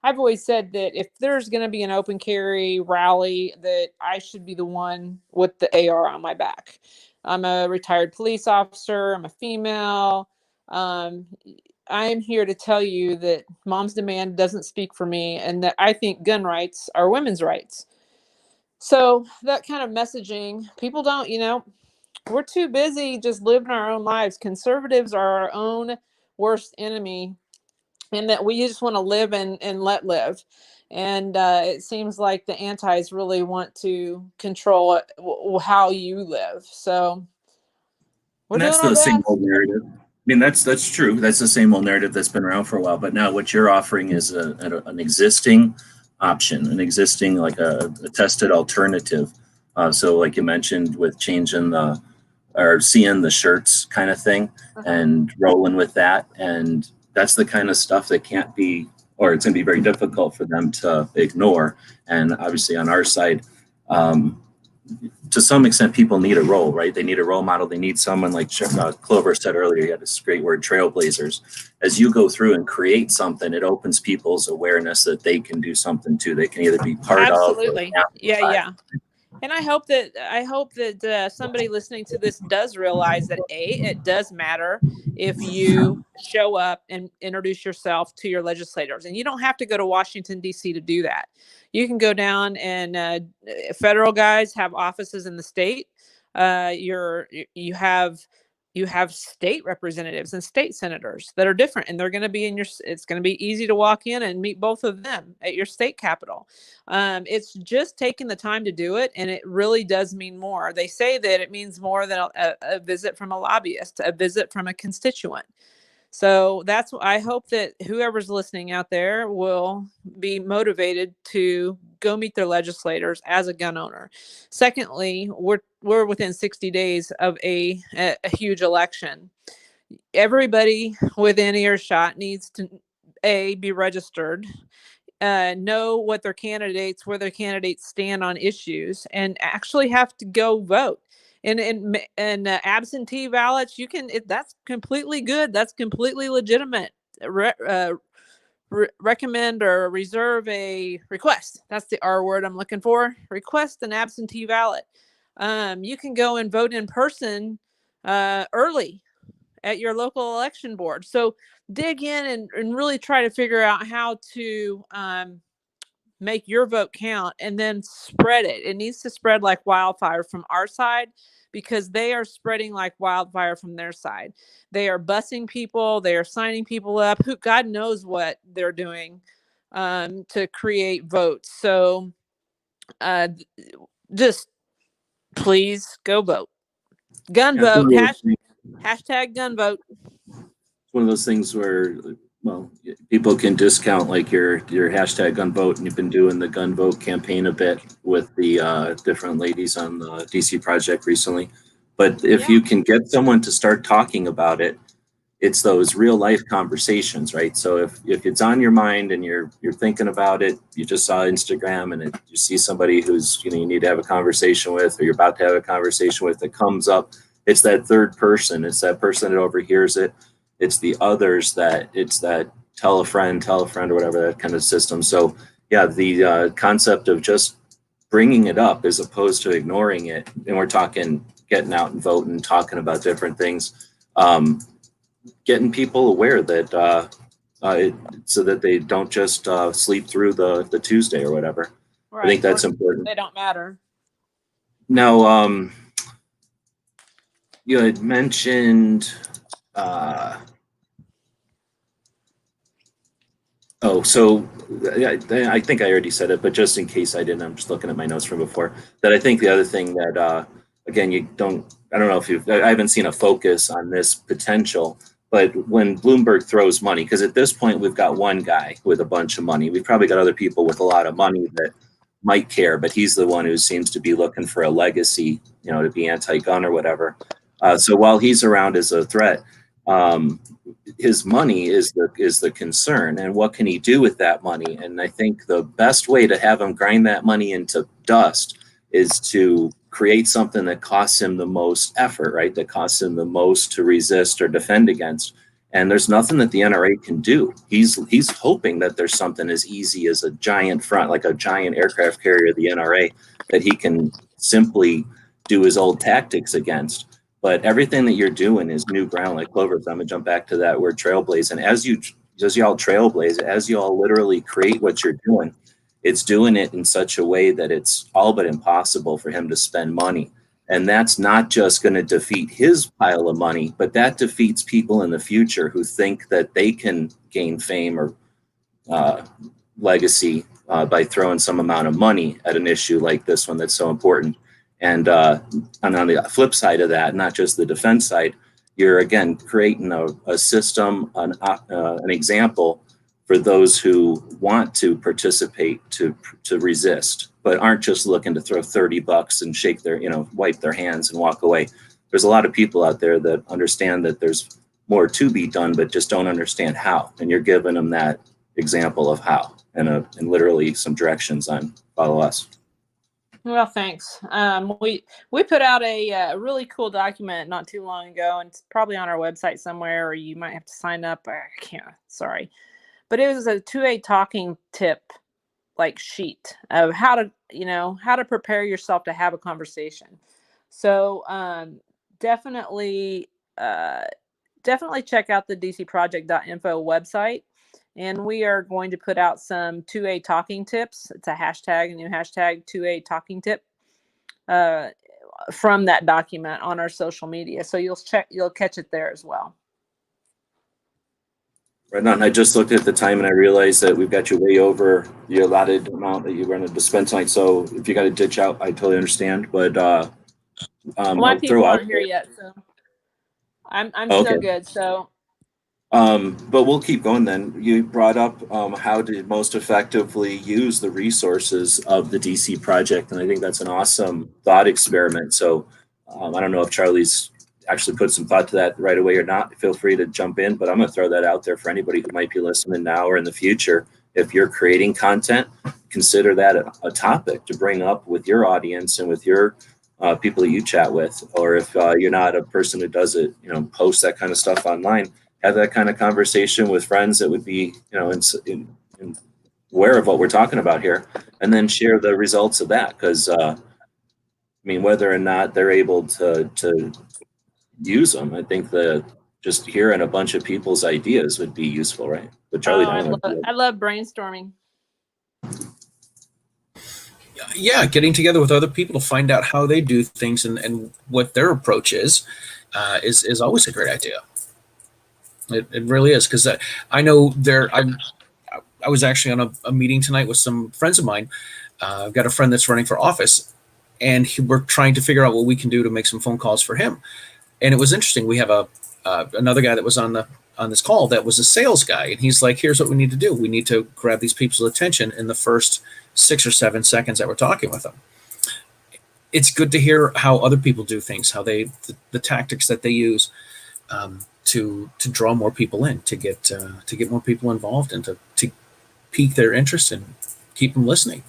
[SPEAKER 3] I've always said that if there's going to be an open carry rally, that I should be the one with the AR on my back. I'm a retired police officer. I'm a female. I am here to tell you that Mom's Demand doesn't speak for me, and that I think gun rights are women's rights. So that kind of messaging, people don't, we're too busy just living our own lives. Conservatives are our own worst enemy, and that we just want to live and let live. And it seems like the antis really want to control how you live. So
[SPEAKER 2] that's the same old narrative. I mean, that's true. That's the same old narrative that's been around for a while. But now what you're offering is an existing option, an existing, like a tested alternative. So like you mentioned with changing or seeing the shirts kind of thing and rolling with that. And that's the kind of stuff that can't be, or it's going to be very difficult for them to ignore. And obviously on our side, to some extent, people need a role, right? They need a role model. They need someone like Clover said earlier. He had this great word, trailblazers. As you go through and create something, it opens people's awareness that they can do something too. They can either be part
[SPEAKER 3] Absolutely.
[SPEAKER 2] of.
[SPEAKER 3] Yeah. And I hope that somebody listening to this does realize that it does matter if you show up and introduce yourself to your legislators, and you don't have to go to Washington D.C. to do that. You can go down, and federal guys have offices in the state. You have state representatives and state senators that are different, and they're going to be it's going to be easy to walk in and meet both of them at your state capitol. It's just taking the time to do it, and it really does mean more. They say that it means more than a visit from a lobbyist, a visit from a constituent. So I hope that whoever's listening out there will be motivated to go meet their legislators as a gun owner. Secondly, we're within 60 days of a huge election. Everybody within earshot needs to be registered, know where their candidates stand on issues, and actually have to go vote. And absentee ballots, that's completely good. That's completely legitimate. Recommend or reserve a request. That's the R word I'm looking for. Request an absentee ballot. You can go and vote in person early at your local election board. So dig in and really try to figure out how to make your vote count, and then spread it. It needs to spread like wildfire from our side, because they are spreading like wildfire from their side. They are busing people. They are signing people up. Who God knows what they're doing to create votes. So just please go vote. Gun vote. Hashtag gun vote.
[SPEAKER 2] It's one of those things where, well, people can discount like your hashtag gun vote, and you've been doing the gun vote campaign a bit with the different ladies on the DC project recently. But if you can get someone to start talking about it, it's those real life conversations, right? So if it's on your mind and you're thinking about it, you just saw Instagram and you see somebody who's, you need to have a conversation with, or you're about to have a conversation with, that comes up, it's that third person. It's that person that overhears it. It's the others it's that tell a friend or whatever, that kind of system. So yeah, the concept of just bringing it up as opposed to ignoring it. And we're talking getting out and voting, talking about different things, getting people aware that so that they don't just sleep through the Tuesday or whatever. Right. I think that's important.
[SPEAKER 3] They don't matter.
[SPEAKER 2] Now, you had mentioned so I think I already said it, but just in case I didn't, I'm just looking at my notes from before, that I think the other thing that, again, I don't know if I haven't seen a focus on this potential, but when Bloomberg throws money, because at this point we've got one guy with a bunch of money. We've probably got other people with a lot of money that might care, but he's the one who seems to be looking for a legacy, to be anti-gun or whatever. So while he's around as a threat, his money is the concern, and what can he do with that money? And I think the best way to have him grind that money into dust is to create something that costs him the most effort, right? That costs him the most to resist or defend against. And there's nothing that the NRA can do. He's hoping that there's something as easy as a giant front, like a giant aircraft carrier, the NRA, that he can simply do his old tactics against. But everything that you're doing is new ground, like Clover. I'm gonna jump back to that word trailblaze. And as y'all trailblaze, as y'all literally create what you're doing, it's doing it in such a way that it's all but impossible for him to spend money. And that's not just going to defeat his pile of money, but that defeats people in the future who think that they can gain fame or legacy by throwing some amount of money at an issue like this one that's so important. And on the flip side of that, not just the defense side, you're again creating a system, an example for those who want to participate, to resist, but aren't just looking to throw $30 and shake their, wipe their hands and walk away. There's a lot of people out there that understand that there's more to be done, but just don't understand how. And you're giving them that example of how, and literally some directions on follow us.
[SPEAKER 3] Well, thanks. We put out a really cool document not too long ago, and it's probably on our website somewhere, or you might have to sign up. I can't. Sorry, but it was a 2A talking tip sheet of how to prepare yourself to have a conversation. So definitely check out the dcproject.info website. And we are going to put out some 2A talking tips. It's a new hashtag 2A talking tip from that document on our social media. So you'll catch it there as well.
[SPEAKER 2] Right on. I just looked at the time and I realized that we've got you way over the allotted amount that you were going to spend tonight. So if you got to ditch out, I totally understand. But
[SPEAKER 3] my people aren't here yet, so I'm still good. So.
[SPEAKER 2] But we'll keep going then. You brought up how to most effectively use the resources of the DC project, and I think that's an awesome thought experiment. So I don't know if Charlie's actually put some thought to that right away or not. Feel free to jump in, but I'm going to throw that out there for anybody who might be listening now or in the future. If you're creating content, consider that a topic to bring up with your audience and with your people that you chat with. Or if you're not a person who does it, post that kind of stuff online, have that kind of conversation with friends that would be, aware of what we're talking about here, and then share the results of that. Because, whether or not they're able to use them, I think just hearing a bunch of people's ideas would be useful, right? But Charlie,
[SPEAKER 3] I love brainstorming.
[SPEAKER 4] Yeah, getting together with other people to find out how they do things and what their approach is always a great idea. It really is, because I know I was actually on a meeting tonight with some friends of mine. I've got a friend that's running for office, and we're trying to figure out what we can do to make some phone calls for him. And it was interesting. We have another guy that was on this call that was a sales guy, and he's like, "Here's what we need to do. We need to grab these people's attention in the first 6 or 7 seconds that we're talking with them." It's good to hear how other people do things, how the tactics that they use. To draw more people in, to get more people involved, and to pique their interest and keep them listening.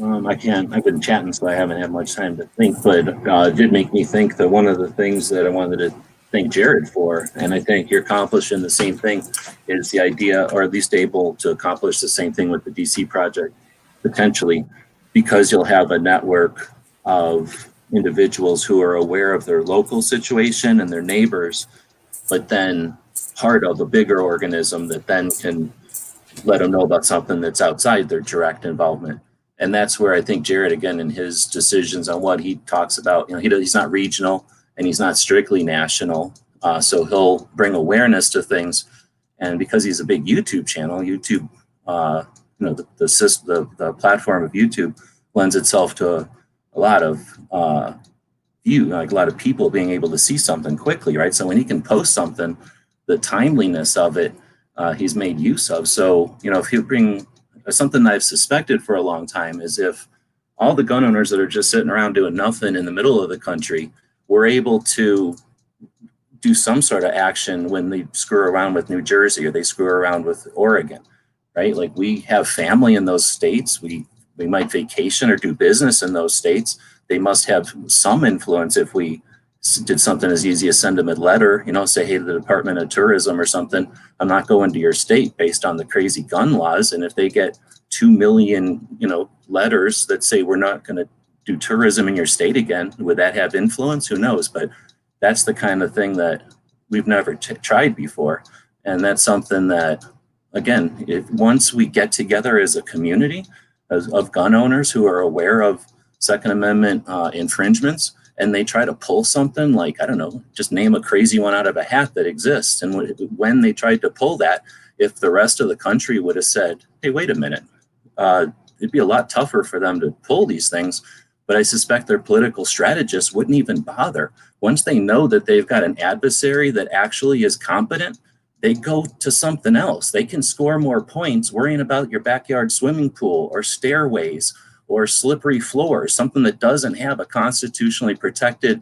[SPEAKER 2] I've been chatting, so I haven't had much time to think, but it did make me think that one of the things that I wanted to thank Jared for, and I think you're accomplishing the same thing, is the idea, or at least able to accomplish the same thing with the DC project, potentially, because you'll have a network of individuals who are aware of their local situation and their neighbors, but then part of a bigger organism that then can let them know about something that's outside their direct involvement. And that's where I think Jared, again, in his decisions on what he talks about, he's not regional and he's not strictly national. So he'll bring awareness to things. And because he's a big YouTube channel, YouTube, the platform of YouTube lends itself to a lot of a lot of people being able to see something quickly, right? So when he can post something, the timeliness of it, he's made use of. So, if you bring something that I've suspected for a long time is if all the gun owners that are just sitting around doing nothing in the middle of the country were able to do some sort of action when they screw around with New Jersey or they screw around with Oregon, right? Like, we have family in those states. We might vacation or do business in those states. They must have some influence if we did something as easy as send them a letter, say, hey, to the Department of Tourism or something, I'm not going to your state based on the crazy gun laws. And if they get 2 million, letters that say we're not going to do tourism in your state again, would that have influence? Who knows? But that's the kind of thing that we've never tried before. And that's something that, again, once we get together as a community of gun owners who are aware of Second Amendment infringements, and they try to pull something like, I don't know, just name a crazy one out of a hat that exists. And when they tried to pull that, if the rest of the country would have said, hey, wait a minute, it'd be a lot tougher for them to pull these things. but I suspect their political strategists wouldn't even bother. Once they know that they've got an adversary that actually is competent, they go to something else. They can score more points worrying about your backyard swimming pool or stairways or slippery floors, something that doesn't have a constitutionally protected,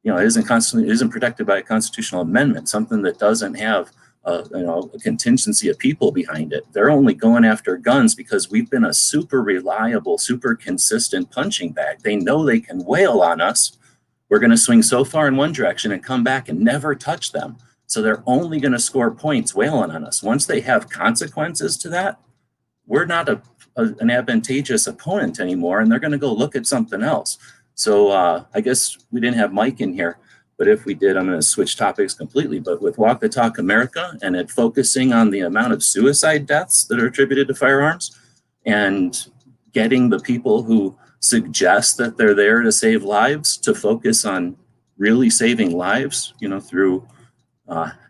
[SPEAKER 2] it isn't protected by a constitutional amendment, something that doesn't have a contingency of people behind it. They're only going after guns because we've been a super reliable, super consistent punching bag. They know they can wail on us. We're going to swing so far in one direction and come back and never touch them. So they're only going to score points wailing on us. Once they have consequences to that, we're not an advantageous opponent anymore, and they're going to go look at something else. So I guess we didn't have Mike in here, but if we did, I'm going to switch topics completely. But with Walk the Talk America and it focusing on the amount of suicide deaths that are attributed to firearms and getting the people who suggest that they're there to save lives to focus on really saving lives, through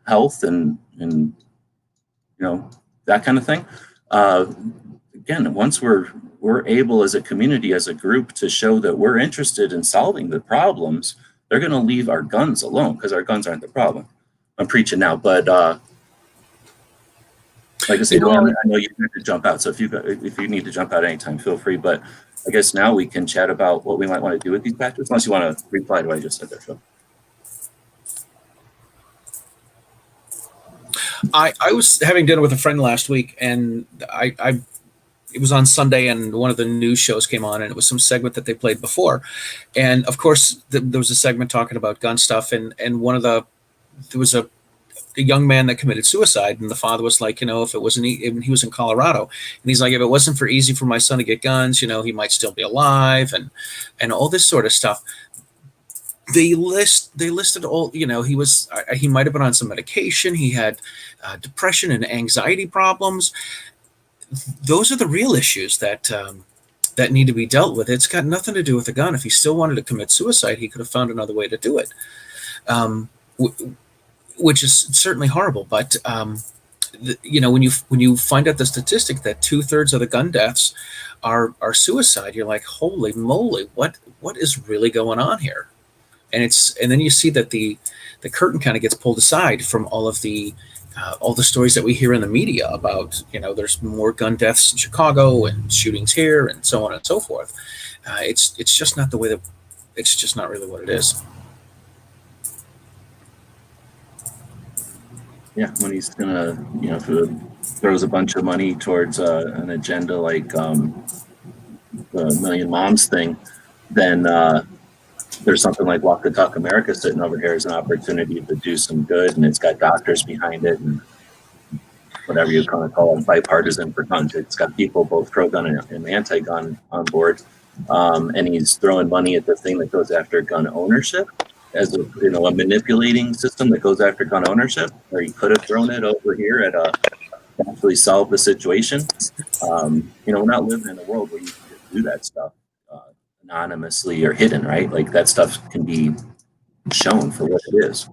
[SPEAKER 2] health and that kind of thing. Again, once we're able as a community, as a group, to show that we're interested in solving the problems, they're going to leave our guns alone because our guns aren't the problem. I'm preaching now, but like I said, I know you need to jump out. So if you need to jump out anytime, feel free. But I guess now we can chat about what we might want to do with these patches, unless you want to reply to what I just said there, Phil.
[SPEAKER 4] I was having dinner with a friend last week, and it was on Sunday, and one of the news shows came on, and it was some segment that they played before. And of course, there was a segment talking about gun stuff, and there was a young man that committed suicide, and the father was like, if it wasn't, he was in Colorado, and he's like, if it wasn't for easy for my son to get guns, he might still be alive, and all this sort of stuff. They listed all, he might have been on some medication. He had depression and anxiety problems. Those are the real issues that need to be dealt with. It's got nothing to do with the gun. If he still wanted to commit suicide, he could have found another way to do it, which is certainly horrible. But when you find out the statistic that 2/3 of the gun deaths are suicide, you're like, holy moly, what is really going on here? And then you see that the curtain kind of gets pulled aside from all the stories that we hear in the media about, there's more gun deaths in Chicago and shootings here and so on and so forth. It's just not the way it's just not really what it is.
[SPEAKER 2] Yeah, when he's gonna, if it throws a bunch of money towards an agenda like the Million Moms thing, then there's something like Walk the Talk America sitting over here as an opportunity to do some good, and it's got doctors behind it and whatever you kind of call it, bipartisan for guns. It's got people both pro-gun and anti-gun on board, and he's throwing money at the thing that goes after gun ownership as a manipulating system that goes after gun ownership, or he could have thrown it over here at actually solve the situation. We're not living in a world where you can just do that stuff anonymously or hidden, right? Like that stuff can be shown for what it is.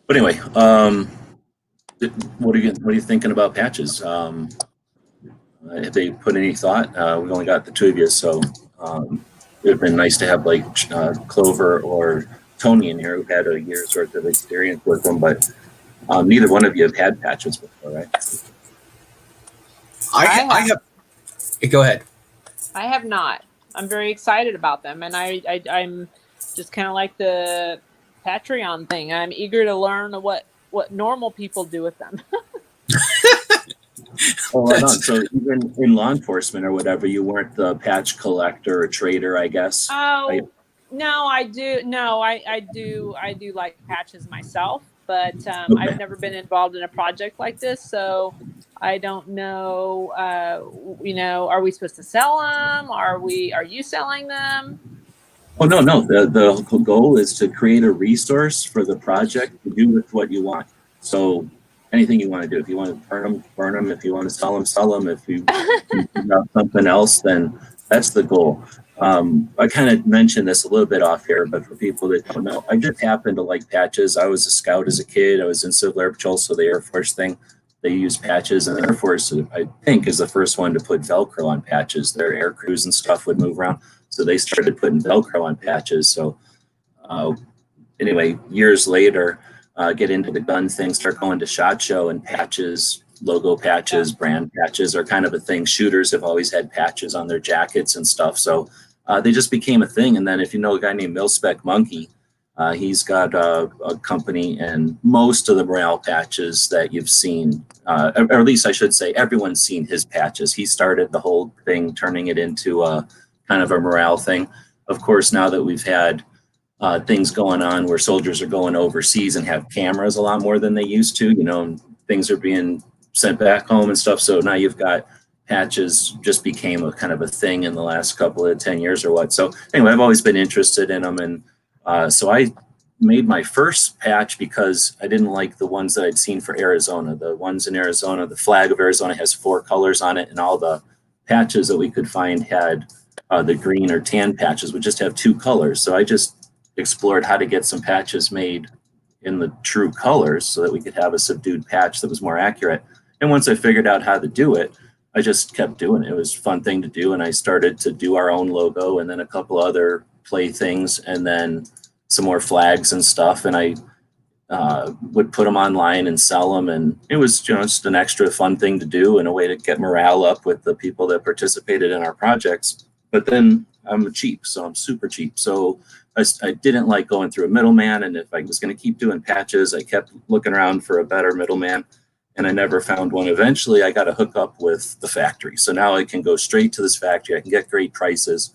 [SPEAKER 2] But anyway, what are you thinking about patches? Have they put any thought? We've only got the two of you, so it would have been nice to have like Clover or Tony in here who had a year's worth of experience with them, but neither one of you have had patches before, right?
[SPEAKER 4] I have. Go ahead.
[SPEAKER 3] I have not. I'm very excited about them, and I'm just kind of like the Patreon thing. I'm eager to learn what normal people do with them.
[SPEAKER 2] Oh, right on. So even in law enforcement or whatever, you weren't the patch collector or trader, I guess.
[SPEAKER 3] Oh, no, I do. No, I do like patches myself, but
[SPEAKER 2] Okay.
[SPEAKER 3] I've never been involved in a project like this, so I don't know. Are we supposed to sell them? Are you selling them?
[SPEAKER 2] Oh, no. The goal is to create a resource for the project to do with what you want. So anything you want to do. If you want to burn them. If you want to sell them. If you figure out something else, then that's the goal. I kind of mentioned this a little bit off here, but for people that don't know, I just happen to like patches. I was a scout as a kid. I was in Civil Air Patrol, so the Air Force thing. they use patches, and the Air Force, I think, is the first one to put Velcro on patches. Their air crews and stuff would move around, so they started putting Velcro on patches. So anyway, years later, get into the gun thing, start going to SHOT Show, and patches, logo patches, brand patches are kind of a thing. Shooters have always had patches on their jackets and stuff, so they just became a thing. And then if you know a guy named Milspec Monkey, he's got a company, and most of the morale patches that you've seen, or at least I should say, everyone's seen his patches. He started the whole thing, turning it into a kind of a morale thing. Of course, now that we've had things going on where soldiers are going overseas and have cameras a lot more than they used to, you know, and things are being sent back home and stuff. So now you've got patches, just became a kind of a thing in the last couple of 10 years or what. So anyway, I've always been interested in them. And so I made my first patch because I didn't like the ones that I'd seen for Arizona. The ones in Arizona, the flag of Arizona has 4 colors on it, and all the patches that we could find had the green or tan patches would just have 2 colors. So I just explored how to get some patches made in the true colors so that we could have a subdued patch that was more accurate. And once I figured out how to do it, I just kept doing it. It was a fun thing to do, and I started to do our own logo and then a couple other play things, and then some more flags and stuff, and I would put them online and sell them, and it was just an extra fun thing to do and a way to get morale up with the people that participated in our projects. But then I'm cheap, so I'm super cheap, so I didn't like going through a middleman, and if I was going to keep doing patches, I kept looking around for a better middleman, and I never found one. Eventually I got a hook up with the factory, so now I can go straight to this factory. I can get great prices.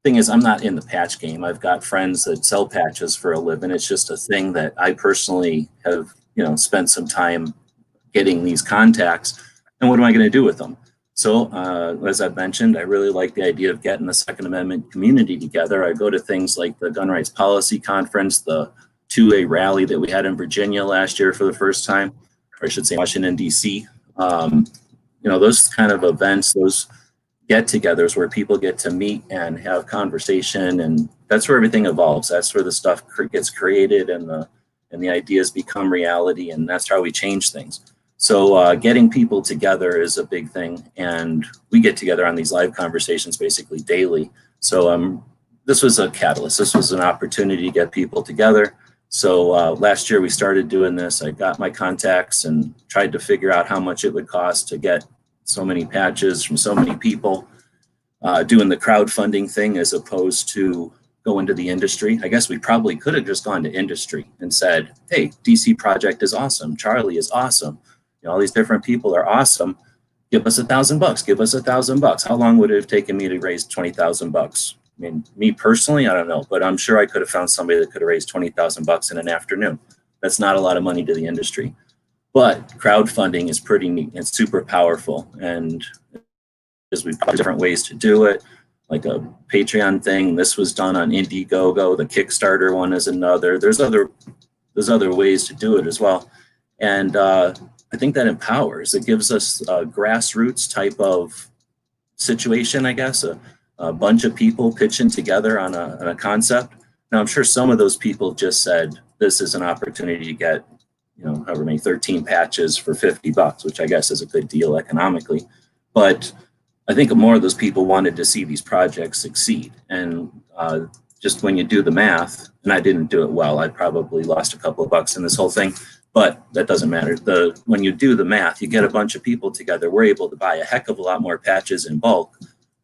[SPEAKER 2] Thing is, I'm not in the patch game. I've got friends that sell patches for a living. It's just a thing that I personally have, you know, spent some time getting these contacts. And what am I going to do with them? So as I've mentioned, I really like the idea of getting the Second Amendment community together. I go to things like the Gun Rights Policy Conference, the 2A rally that we had in Virginia last year for the first time, or I should say Washington, D.C. You know, those kind of events, those get-togethers where people get to meet and have conversation, and that's where everything evolves. That's where the stuff gets created, and the ideas become reality, and that's how we change things. So getting people together is a big thing, and we get together on these live conversations basically daily. So this was a catalyst. This was an opportunity to get people together. So last year we started doing this. I got my contacts and tried to figure out how much it would cost to get so many patches from so many people, doing the crowdfunding thing as opposed to going to the industry. I guess we probably could have just gone to industry and said, hey, DC Project is awesome. Charlie is awesome. You know, all these different people are awesome. Give us $1,000. Give us $1,000. How long would it have taken me to raise $20,000? I mean, me personally, I don't know, but I'm sure I could have found somebody that could have raised $20,000 in an afternoon. That's not a lot of money to the industry. But crowdfunding is pretty neat. It's super powerful, and we've got different ways to do it, like a Patreon thing. This was done on Indiegogo. The Kickstarter one is another. There's other ways to do it as well, and I think that empowers. It gives us a grassroots type of situation, I guess, a bunch of people pitching together on a concept. Now, I'm sure some of those people just said, "This is an opportunity to get, you know, however many 13 patches for $50, which I guess is a good deal economically." But I think more of those people wanted to see these projects succeed. And just when you do the math, and I didn't do it well, I probably lost a couple of bucks in this whole thing, but that doesn't matter. When you do the math, you get a bunch of people together, we're able to buy a heck of a lot more patches in bulk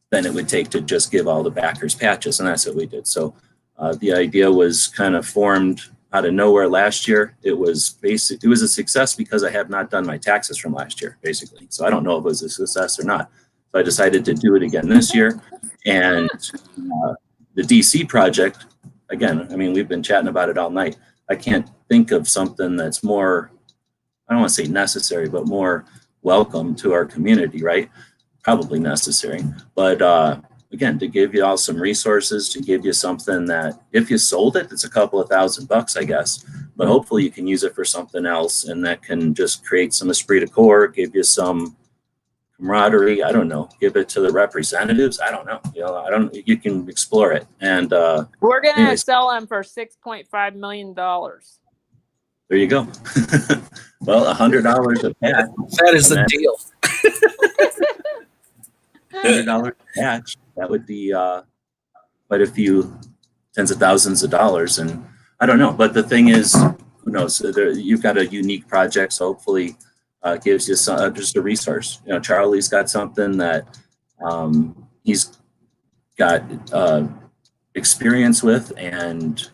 [SPEAKER 2] than it would take to just give all the backers patches. And that's what we did. So the idea was kind of formed out of nowhere last year. It was a success because I have not done my taxes from last year, basically. So I don't know if it was a success or not. So I decided to do it again this year. And the DC project, again, I mean, we've been chatting about it all night. I can't think of something that's more, I don't want to say necessary, but more welcome to our community, right? Probably necessary. But again, to give you all some resources, to give you something that if you sold it, it's a couple of $1,000, I guess. But hopefully you can use it for something else, and that can just create some esprit de corps, give you some camaraderie. I don't know. Give it to the representatives. I don't know. You know, you can explore it. And
[SPEAKER 3] we're gonna sell them for $6.5 million.
[SPEAKER 2] There you go. Well, $100 a patch.
[SPEAKER 4] That is the deal.
[SPEAKER 2] $100 patch. That would be quite a few tens of thousands of dollars. And I don't know, but the thing is, who knows? You've got a unique project, so hopefully gives you just a resource. You know, Charlie's got something that he's got experience with and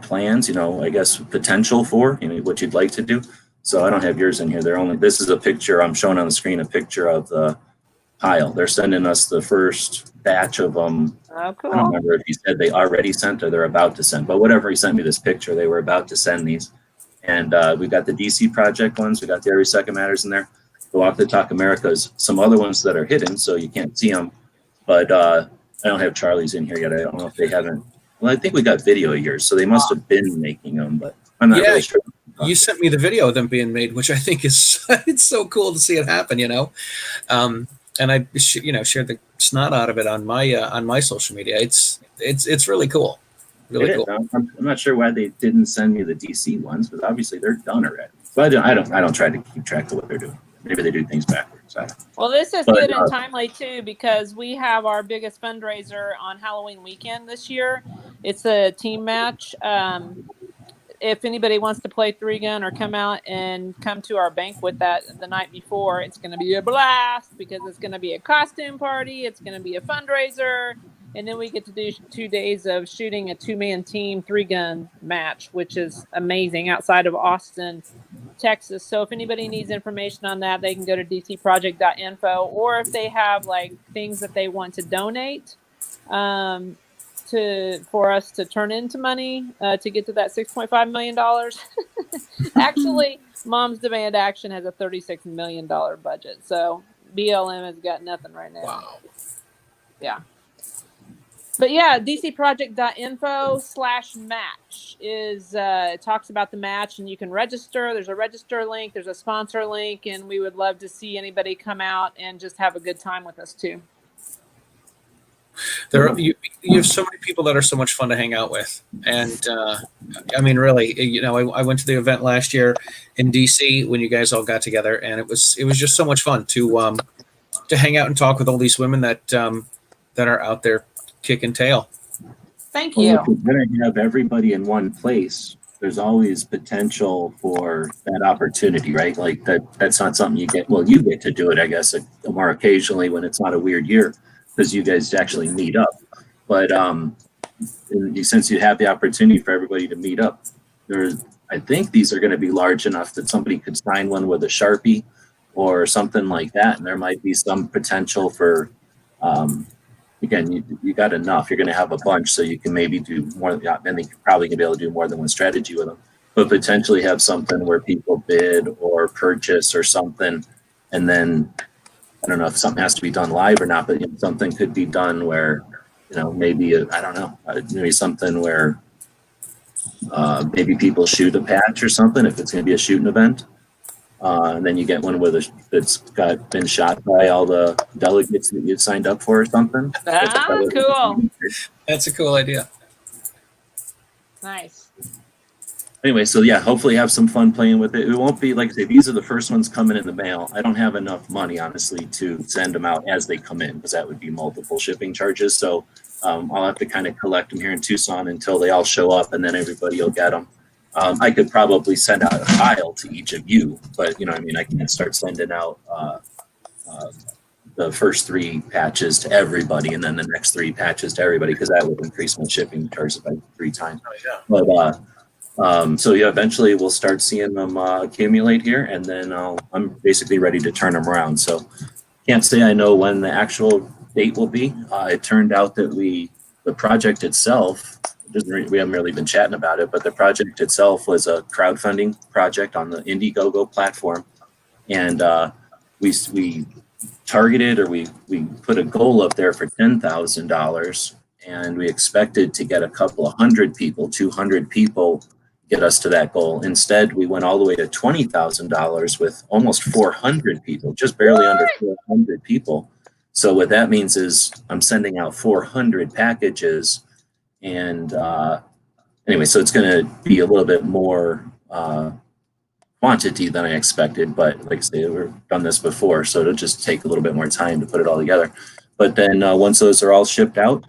[SPEAKER 2] plans, you know, I guess potential for, you know, what you'd like to do. So I don't have yours in here. This is a picture I'm showing on the screen, a picture of the pile. They're sending us the first batch of them.
[SPEAKER 3] Oh, cool.
[SPEAKER 2] I don't remember if he said they already sent or they're about to send, but whatever, he sent me this picture, they were about to send these. And we got the DC project ones, we got the Every Second Matters in there. The Walk the Talk Americas, some other ones that are hidden, so you can't see them. But I don't have Charlie's in here yet. I don't know if they haven't. Well, I think we got video of yours, so they must have been making them, but I'm not really sure.
[SPEAKER 4] You sent me the video of them being made, which I think is it's so cool to see it happen, you know. And I, shared the snot out of it on my social media. It's really cool, really cool.
[SPEAKER 2] I'm not sure why they didn't send me the DC ones, but obviously they're done already. But I don't try to keep track of what they're doing. Maybe they do things backwards.
[SPEAKER 3] Well, this is good and timely too, because we have our biggest fundraiser on Halloween weekend this year. It's a team match. If anybody wants to play 3-gun or come out and come to our banquet the night before, it's going to be a blast because it's going to be a costume party. It's going to be a fundraiser. And then we get to do 2 days of shooting a 2-man team 3-gun match, which is amazing outside of Austin, Texas. So if anybody needs information on that, they can go to dcproject.info, or if they have like things that they want to donate, for us to turn into money to get to that $6.5 million. Actually, Moms Demand Action has a $36 million budget. So BLM has got nothing right now.
[SPEAKER 4] Wow.
[SPEAKER 3] Yeah. But yeah, dcproject.info/match is it talks about the match, and you can register. There's a register link, there's a sponsor link, and we would love to see anybody come out and just have a good time with us too.
[SPEAKER 4] You have so many people that are so much fun to hang out with, and I mean, really, I went to the event last year in DC when you guys all got together, and it was just so much fun to hang out and talk with all these women that are out there kicking tail.
[SPEAKER 3] Thank you.
[SPEAKER 2] Well, if you're going to have everybody in one place, there's always potential for that opportunity, right? Like that's not something you get. Well, you get to do it, I guess, more occasionally when it's not a weird year, because you guys actually meet up. But since you have the opportunity for everybody to meet up, I think these are going to be large enough that somebody could sign one with a Sharpie or something like that. And there might be some potential for, again, you got enough. You're going to have a bunch, so you can maybe do more. And you're probably going to be able to do more than one strategy with them. But potentially have something where people bid or purchase or something, and then I don't know if something has to be done live or not, but something could be done where, maybe I don't know, maybe something where maybe people shoot a patch or something if it's going to be a shooting event, and then you get one that's been shot by all the delegates that you signed up for or something.
[SPEAKER 3] Cool.
[SPEAKER 4] That's a cool idea.
[SPEAKER 3] Nice.
[SPEAKER 2] Anyway, so yeah, hopefully have some fun playing with it. It won't be, like I say, these are the first ones coming in the mail. I don't have enough money, honestly, to send them out as they come in, because that would be multiple shipping charges. So I'll have to kind of collect them here in Tucson until they all show up, and then everybody will get them. I could probably send out a file to each of you, but I can't start sending out the first 3 patches to everybody and then the next 3 patches to everybody, because that would increase my shipping charges by 3 times.
[SPEAKER 4] Oh, yeah.
[SPEAKER 2] But so yeah, eventually we'll start seeing them accumulate here, and then I'm basically ready to turn them around. So can't say I know when the actual date will be. It turned out that the project itself, we haven't really been chatting about it, but the project itself was a crowdfunding project on the Indiegogo platform, and we targeted, or we put a goal up there for $10,000, and we expected to get a couple of hundred people, 200 people, get us to that goal. Instead, we went all the way to $20,000 with almost 400 people, just barely under 400 people. So what that means is I'm sending out 400 packages, and anyway, so it's going to be a little bit more quantity than I expected, but like I say, we've done this before, so it'll just take a little bit more time to put it all together. But then once those are all shipped out,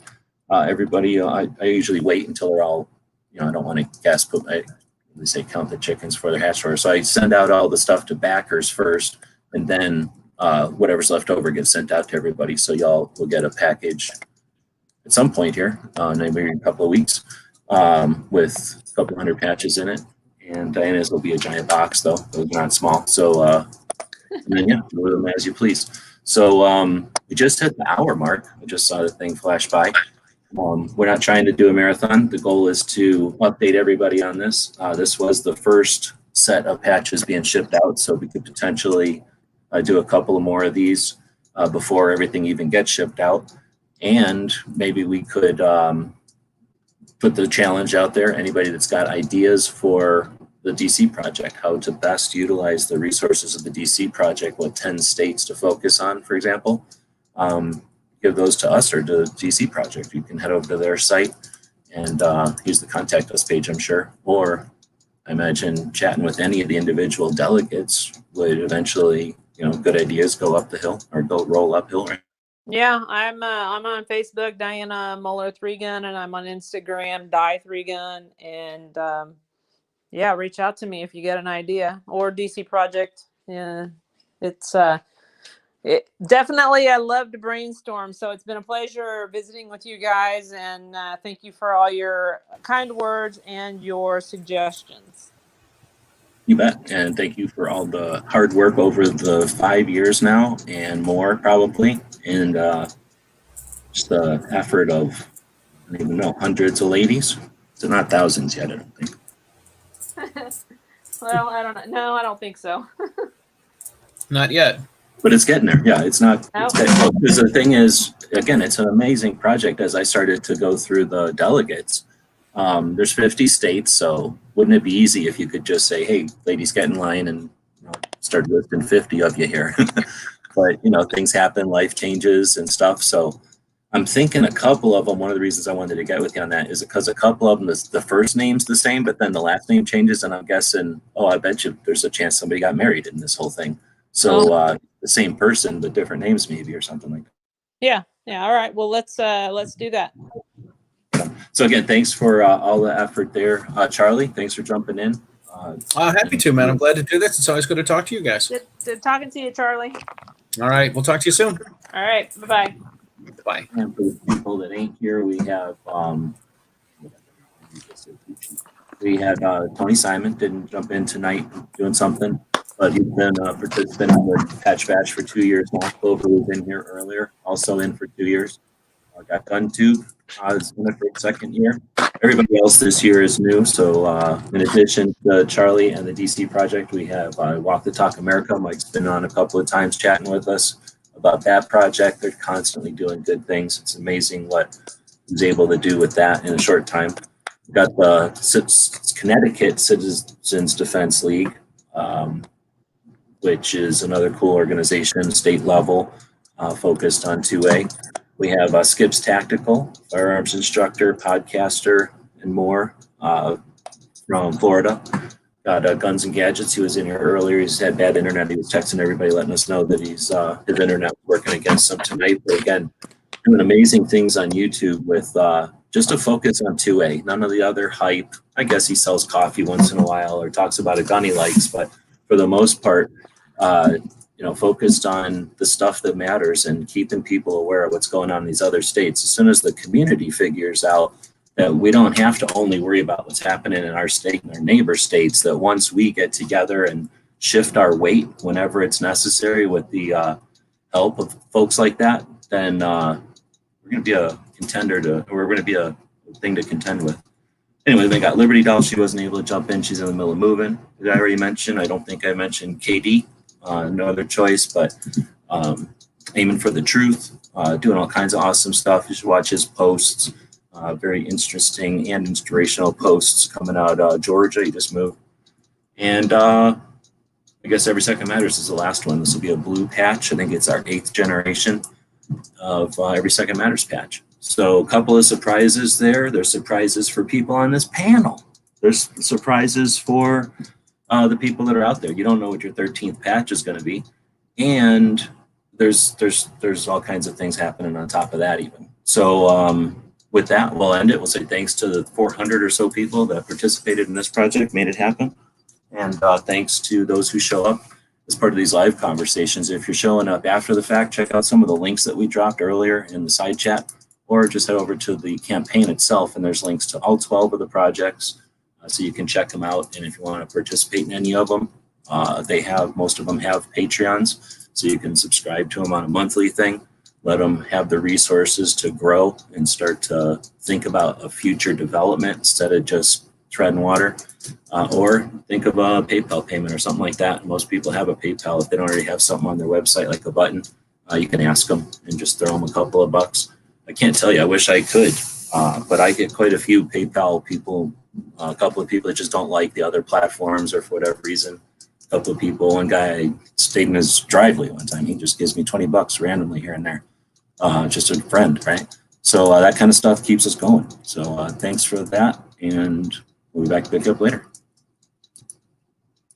[SPEAKER 2] everybody, I usually wait until they're all, I don't want to guess, but they say count the chickens for their hatch order. So I send out all the stuff to backers first, and then whatever's left over gets sent out to everybody. So y'all will get a package at some point here, maybe in a couple of weeks, with a couple hundred patches in it. And Diana's will be a giant box, though. Those are not small. So, and then, yeah, do them as you please. So we just hit the hour mark. I just saw the thing flash by. We're not trying to do a marathon. The goal is to update everybody on this. This was the first set of patches being shipped out, so we could potentially do a couple of more of these before everything even gets shipped out. And maybe we could put the challenge out there. Anybody that's got ideas for the DC project, how to best utilize the resources of the DC project, what 10 states to focus on, for example, give those to us or to the DC project. You can head over to their site and use the contact us page, I'm sure. Or I imagine chatting with any of the individual delegates would eventually, good ideas go up the hill or go roll uphill. Right?
[SPEAKER 3] Yeah, I'm on Facebook, Diana Muller 3Gun, and I'm on Instagram, Die 3Gun, and yeah, reach out to me if you get an idea or DC project. Yeah, it's definitely, I love to brainstorm. So it's been a pleasure visiting with you guys, and thank you for all your kind words and your suggestions.
[SPEAKER 2] You bet. And thank you for all the hard work over the 5 years now and more, probably. And just the effort of, I don't even know, hundreds of ladies. So not thousands yet, I don't think.
[SPEAKER 3] Well, I don't know. No, I don't think so.
[SPEAKER 4] Not yet.
[SPEAKER 2] But it's getting there. Yeah, it's not.
[SPEAKER 3] Oh.
[SPEAKER 2] Because the thing is, again, it's an amazing project. As I started to go through the delegates, there's 50 states, so wouldn't it be easy if you could just say, hey, ladies, get in line and start listing 50 of you here. But, things happen, life changes and stuff. So I'm thinking a couple of them, one of the reasons I wanted to get with you on that is because a couple of them, the first name's the same, but then the last name changes. And I'm guessing, I bet you there's a chance somebody got married in this whole thing. So the same person, but different names maybe or something like that.
[SPEAKER 3] Yeah. All right. Well, let's do that.
[SPEAKER 2] So again, thanks for all the effort there. Charlie, thanks for jumping in.
[SPEAKER 4] Happy to, man. I'm glad to do this. It's always good to talk to you guys.
[SPEAKER 3] Good talking to you, Charlie.
[SPEAKER 4] All right. We'll talk to you soon.
[SPEAKER 3] All right. Bye-bye.
[SPEAKER 4] Bye.
[SPEAKER 2] And for the people that ain't here, we have Tony Simon didn't jump in tonight doing something, but he's been a participant in the Patch Batch for 2 years now. Clover was in here earlier, also in for 2 years. Got GunTube is in it for the second year. Everybody else this year is new. So in addition to Charlie and the DC project, we have Walk the Talk America. Mike's been on a couple of times chatting with us about that project. They're constantly doing good things. It's amazing what he's able to do with that in a short time. We've got the Connecticut Citizens Defense League, which is another cool organization, state level, focused on 2A. We have Skip's Tactical, firearms instructor, podcaster, and more from Florida. Got Guns and Gadgets. He was in here earlier. He's had bad internet. He was texting everybody, letting us know that his internet was working against him tonight. But again, doing amazing things on YouTube with just a focus on 2A. None of the other hype. I guess he sells coffee once in a while or talks about a gun he likes, but for the most part, focused on the stuff that matters and keeping people aware of what's going on in these other states. As soon as the community figures out that we don't have to only worry about what's happening in our state and our neighbor states, that once we get together and shift our weight whenever it's necessary with the help of folks like that, then we're going to be a contender we're going to be a thing to contend with. Anyway, they got Liberty Doll. She wasn't able to jump in. She's in the middle of moving. Did I already mention? I don't think I mentioned KD. No other choice, but aiming for the truth, doing all kinds of awesome stuff. You should watch his posts. Very interesting and inspirational posts coming out of Georgia. He just moved. And I guess Every Second Matters is the last one. This will be a blue patch. I think it's our 8th generation of Every Second Matters patch. So a couple of surprises there. There's surprises for people on this panel. There's surprises for the people that are out there. You don't know what your 13th patch is going to be, and there's all kinds of things happening on top of that even. So with that, we'll end it. We'll say thanks to the 400 or so people that participated in this project, made it happen, and thanks to those who show up as part of these live conversations. If you're showing up after the fact, check out some of the links that we dropped earlier in the side chat, or just head over to the campaign itself, and there's links to all 12 of the projects, so you can check them out. And if you want to participate in any of them, most of them have Patreons, so you can subscribe to them on a monthly thing. Let them have the resources to grow and start to think about a future development instead of just treading water. Or think of a PayPal payment or something like that. Most people have a PayPal. If they don't already have something on their website, like a button, you can ask them and just throw them a couple of bucks. I can't tell you, I wish I could, but I get quite a few PayPal people, a couple of people that just don't like the other platforms or for whatever reason. A couple of people, one guy stayed in his driveway one time. He just gives me 20 bucks randomly here and there. Just a friend, right? So that kind of stuff keeps us going. So thanks for that, and we'll be back to pick up later.